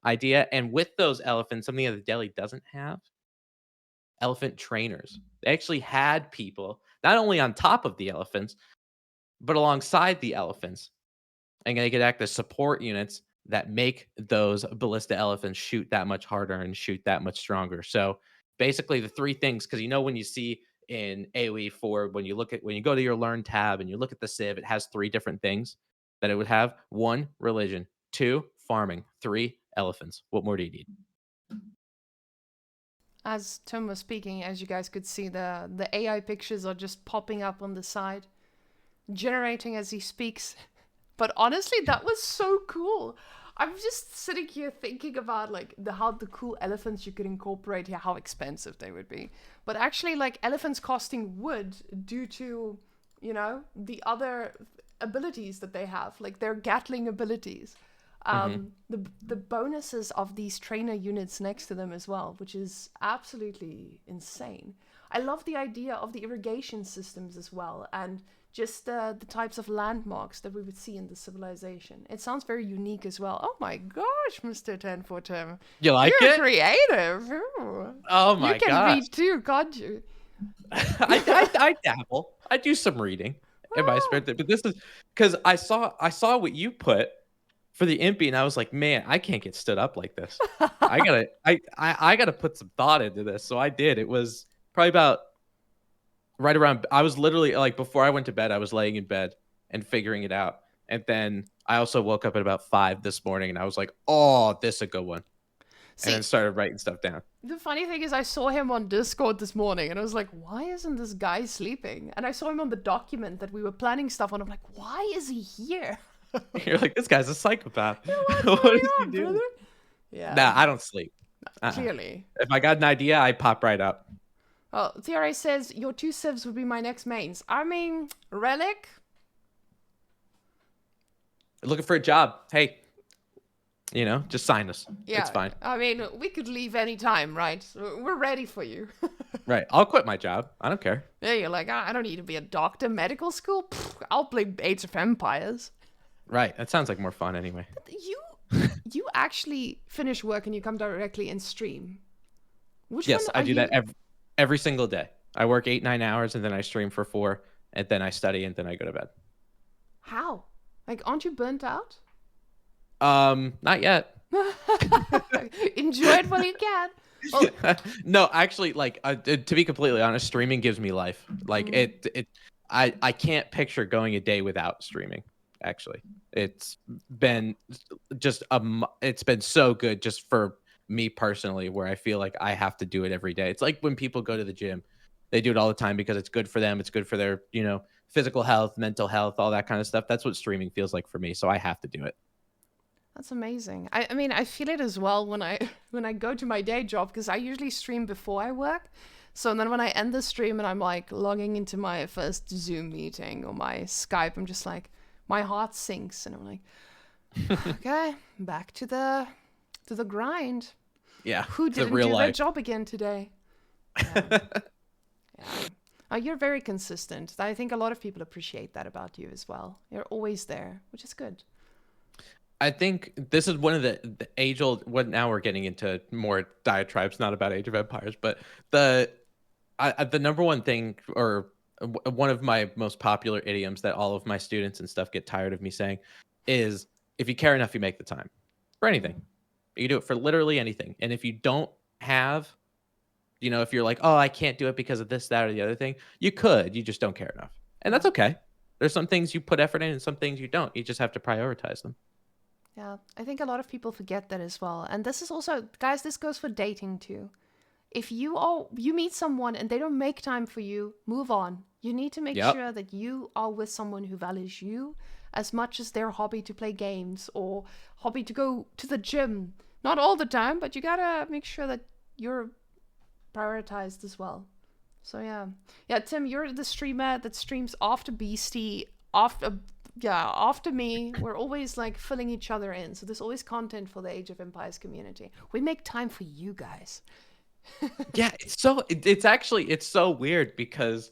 idea. And with those elephants, something that the Delhi doesn't have, elephant trainers. They actually had people not only on top of the elephants, but alongside the elephants. And they could act as support units that make those ballista elephants shoot that much harder and shoot that much stronger. So basically the three things, because when you see in AoE 4, when you go to your learn tab and you look at the civ, it has three different things that it would have. 1, religion. 2, farming. 3, elephants. What more do you need? As Tim was speaking, as you guys could see, the AI pictures are just popping up on the side, generating as he speaks. But honestly, that was so cool. I'm just sitting here thinking about like how the cool elephants you could incorporate here, how expensive they would be. But actually, like elephants costing wood due to, the other abilities that they have, like their Gatling abilities. The bonuses of these trainer units next to them as well, which is absolutely insane. I love the idea of the irrigation systems as well, and just the types of landmarks that we would see in the civilization. It sounds very unique as well. Oh my gosh, Mr. TenFourTim. You like You're it? creative. Ooh. Oh my You can gosh. read too, can't you? I dabble. I do some reading in my spare time, but this is because I saw what you put for the Impy, and I was like, man, I can't get stood up like this. I gotta put some thought into this. So I did. It was probably about right around. I was literally like before I went to bed, I was laying in bed and figuring it out, and then I also woke up at about 5 this morning, and I was like, oh, this is a good one. and See, then started writing stuff down. the funny thing is I saw him on Discord this morning and I was like, why isn't this guy sleeping? And I saw him on the document that we were planning stuff on. I'm like, why is he here? You're like, this guy's a psychopath. What's What going is he on, doing? brother? Yeah. Nah, I don't sleep. Clearly. If I got an idea, I pop right up. Well, TRA says your 2 civs would be my next mains. I mean, Relic. Looking for a job. Hey, just sign us. Yeah, It's fine. I mean, we could leave anytime, right? We're ready for you. Right. I'll quit my job. I don't care. Yeah, you're like, I don't need to be a doctor, medical school. Pfft, I'll play Age of Empires. Right. That sounds like more fun anyway. You actually finish work and you come directly and stream. Which Yes, one I are do you... that every single day. I work 8-9 hours and then I stream for 4 and then I study and then I go to bed. How? Like, aren't you burnt out? Not yet. Enjoy it while you can. Oh, No, actually, like to be completely honest, streaming gives me life. Like I can't picture going a day without streaming. Actually, it's been it's been so good just for me personally, where I feel like I have to do it every day. It's like when people go to the gym, they do it all the time because it's good for them. It's good for their, physical health, mental health, all that kind of stuff. That's what streaming feels like for me. So I have to do it. that's amazing. I mean, I feel it as well when I go to my day job, because I usually stream before I work. So then when I end the stream and I'm like logging into my first Zoom meeting or my Skype, I'm just like, my heart sinks and I'm like, okay, back to the grind. Yeah. Who didn't real do their life. job again today? Yeah. You're very consistent. I think a lot of people appreciate that about you as well. You're always there, which is good. I think this is one of the age-old. What now we're getting into more diatribes, not about Age of Empires, but the number one thing, or one of my most popular idioms that all of my students and stuff get tired of me saying, is if you care enough, you make the time for anything. You do it for literally anything. And if you don't have, if you're like, oh, I can't do it because of this, that, or the other thing, you could. You just don't care enough, and that's okay. There's some things you put effort in, and some things you don't. You just have to prioritize them. Yeah, I think a lot of people forget that as well. And this is also, guys, this goes for dating too. If you meet someone and they don't make time for you, move on. You need to make sure that you are with someone who values you as much as their hobby to play games or hobby to go to the gym. Not all the time, but you gotta make sure that you're prioritized as well. So yeah, Tim, you're the streamer that streams after Beastie, after me. We're always like filling each other in, so there's always content for the Age of Empires community. We make time for you guys. Yeah, it's so weird because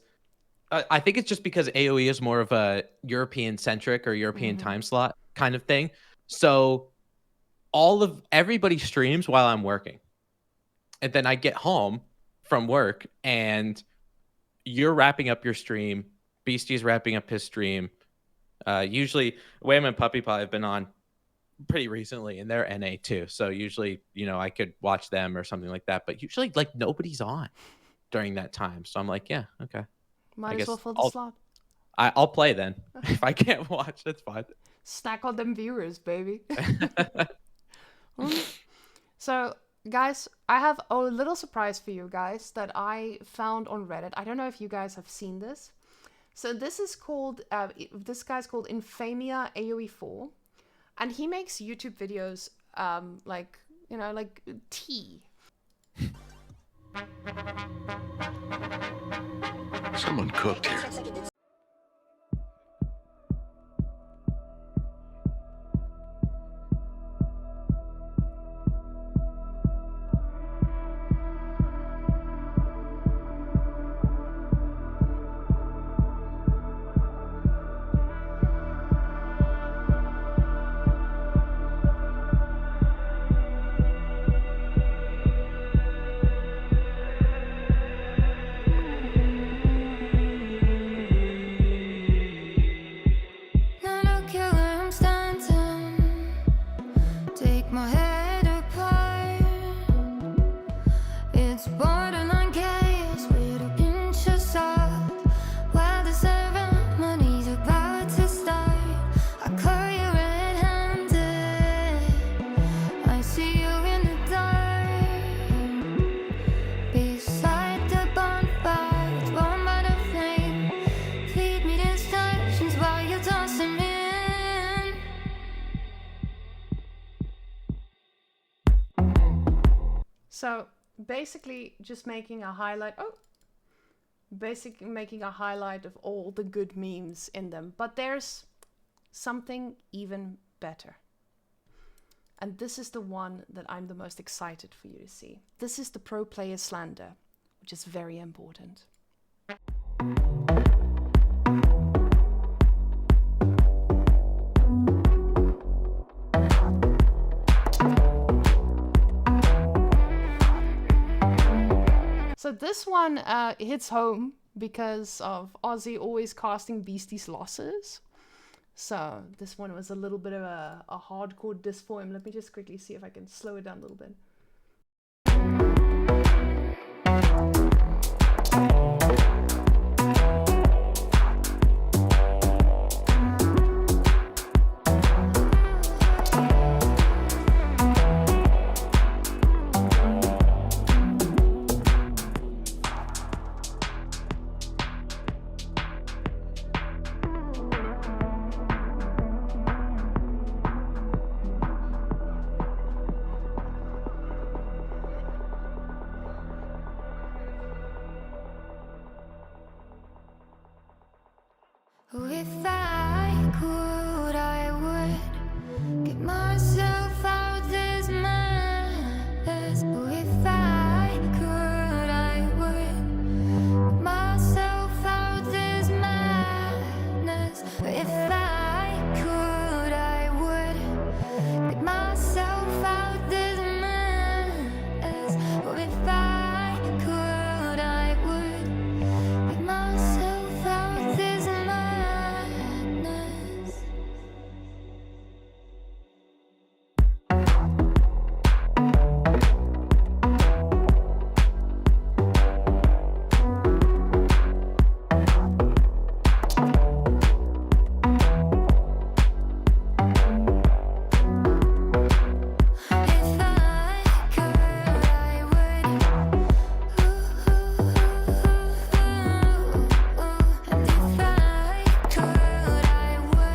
I think it's just because AoE is more of a European centric or European time slot kind of thing. So everybody streams while I'm working, and then I get home from work and you're wrapping up your stream, Beastie's wrapping up his stream. Usually Whamen and Puppy Pie have been on pretty recently and they're NA too. So usually, I could watch them or something like that, but usually like nobody's on during that time. So I'm like, yeah, okay. Might as well fill the slot. I'll play then. If I can't watch, that's fine. Stack on them viewers, baby. So, guys, I have a little surprise for you guys that I found on Reddit. I don't know if you guys have seen this. So this is called, this guy's called Infamia AoE4. And he makes YouTube videos like tea. Someone cooked here. So basically just making a highlight. Basically making a highlight of all the good memes in them. But there's something even better. And this is the one that I'm the most excited for you to see. This is the pro player slander, which is very important. So this one hits home because of Ozzy always casting Beastie's losses. So this one was a little bit of a hardcore diss for him. Let me just quickly see if I can slow it down a little bit. If I could, I would get myself out this mess. If I could, I would get myself out this madness. If I could, I would get myself out this mess. If I could, I would get myself out this madness. If I could, I would. And if I could, I would.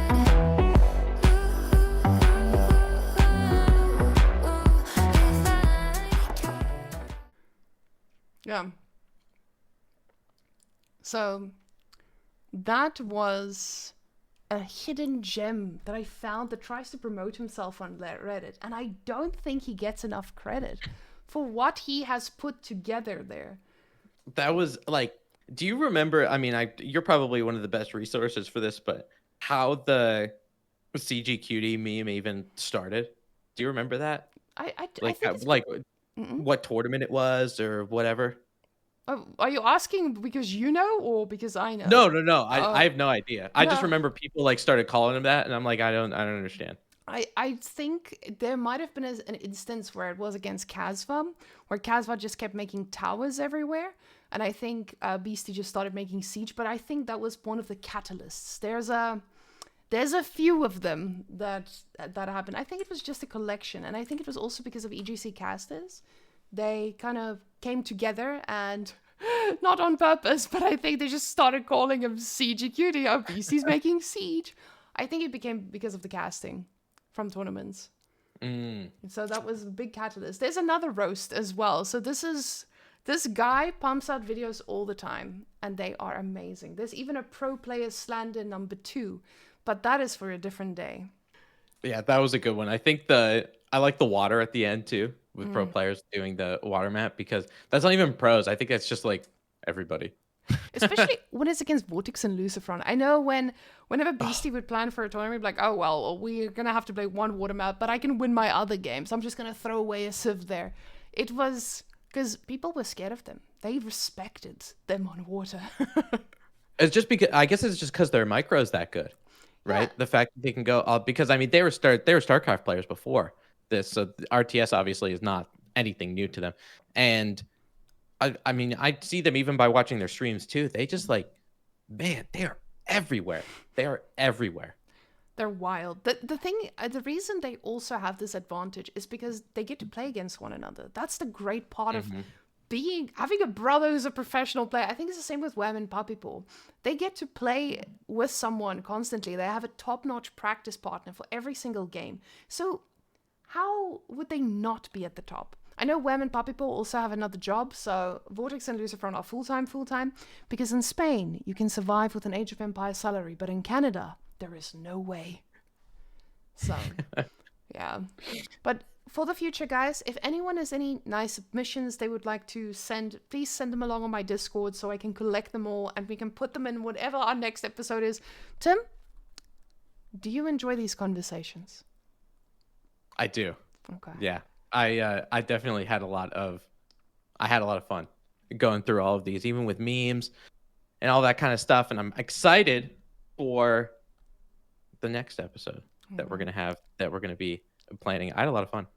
If I could. Yeah. So that was a hidden gem that I found that tries to promote himself on Reddit. And I don't think he gets enough credit for what he has put together there. That was like, do you remember? I mean, you're probably one of the best resources for this, but how the CGQD meme even started? Do you remember that? I Like, think it's... like Mm-mm. what tournament it was or whatever? Oh, are you asking because you know or because I know? No. I have no idea. I just No. remember people like started calling him that, and I'm like, I don't understand. I think there might have been an instance where it was against Casva, where Casva just kept making towers everywhere. And I think Beastie just started making Siege, but I think that was one of the catalysts. There's a few of them that happened. I think it was just a collection, and I think it was also because of EGC casters. They kind of came together and not on purpose, but I think they just started calling him CGQD. Oh, Beastie's making Siege. I think it became because of the casting from tournaments. So that was a big catalyst. There's another roast as well. So this guy pumps out videos all the time, and they are amazing. There's even a pro player slander #2, but that is for a different day. Yeah, that was a good one. I think I like the water at the end too, with pro players doing the water map, because that's not even pros. I think that's just like everybody. Especially when it's against Vortex and Lucifer. I know whenever Beastie would plan for a tournament, like, oh, well, we're going to have to play one water map, but I can win my other game, so I'm just going to throw away a Civ there. It was because people were scared of them. They respected them on water. It's just because, I guess it's just because their micro's that good, right? Yeah. The fact that they can go, because I mean, they were StarCraft players before this, so RTS obviously is not anything new to them. And I mean, I see them even by watching their streams too. They just like, man, they are everywhere. They are everywhere. They're wild. The reason they also have this advantage is because they get to play against one another. That's the great part of having a brother who's a professional player. I think it's the same with Whamen people. They get to play with someone constantly. They have a top-notch practice partner for every single game. So how would they not be at the top? I know Wham and Papipo also have another job, so Vortex and Lucifer are full-time, because in Spain, you can survive with an Age of Empires salary, but in Canada, there is no way. So, yeah. But for the future, guys, if anyone has any nice submissions they would like to send, please send them along on my Discord so I can collect them all and we can put them in whatever our next episode is. Tim, do you enjoy these conversations? I do. Okay. Yeah. I definitely had a lot of fun going through all of these, even with memes and all that kind of stuff. And I'm excited for the next episode that we're gonna be planning. I had a lot of fun.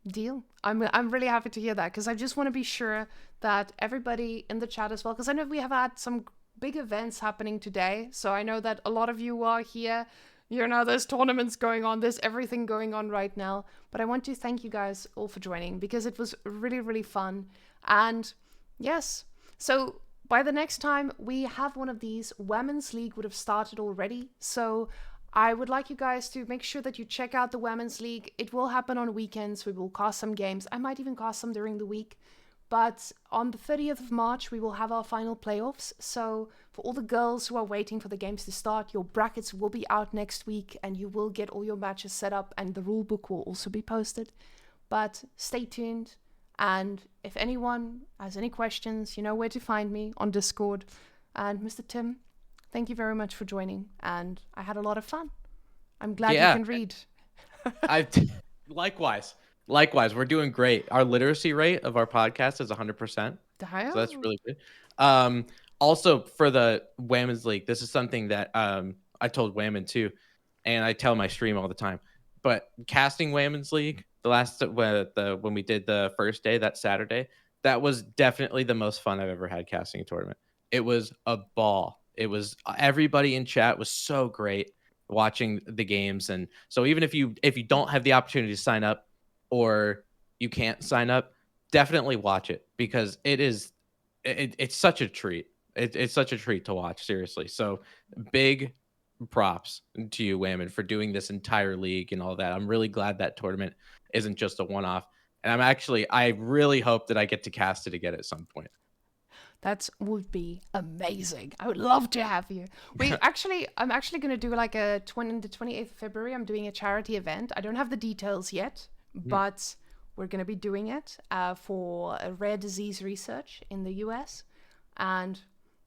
Deal. I'm really happy to hear that, because I just want to be sure that everybody in the chat as well, because I know we have had some big events happening today, so I know that a lot of you are here. You know, there's tournaments going on, there's everything going on right now. But I want to thank you guys all for joining, because it was really, really fun. And yes, so by the next time we have one of these, Women's League would have started already. So I would like you guys to make sure that you check out the Women's League. It will happen on weekends. We will cast some games. I might even cast some during the week. But on the 30th of March, we will have our final playoffs. So for all the girls who are waiting for the games to start, your brackets will be out next week and you will get all your matches set up and the rule book will also be posted. But stay tuned. And if anyone has any questions, you know where to find me on Discord. And Mr. Tim, thank you very much for joining. And I had a lot of fun. I'm glad you can read. Likewise, we're doing great. Our literacy rate of our podcast is 100%. Damn. So that's really good. Also, for the Whamen's League, this is something that I told Whamen too, and I tell my stream all the time. But casting Whamen's League, when we did the first day, that Saturday, that was definitely the most fun I've ever had casting a tournament. It was a ball. It was, everybody in chat was so great watching the games, and so even if you don't have the opportunity to sign up, or you can't sign up, definitely watch it, because it's such a treat. It's such a treat to watch, seriously. So big props to you, Whamen, for doing this entire league and all that. I'm really glad that tournament isn't just a one-off. And I really hope that I get to cast it again at some point. That would be amazing. I would love to have you. I'm actually going to do like the 28th of February. I'm doing a charity event. I don't have the details yet, but we're going to be doing it for a rare disease research in the US. And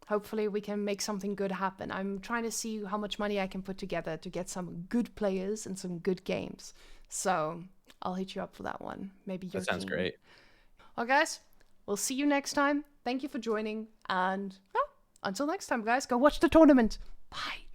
hopefully we can make something good happen. I'm trying to see how much money I can put together to get some good players and some good games. So I'll hit you up for that one. Maybe your That sounds team. great. Well, guys, we'll see you next time. Thank you for joining. And until next time, guys, go watch the tournament. Bye.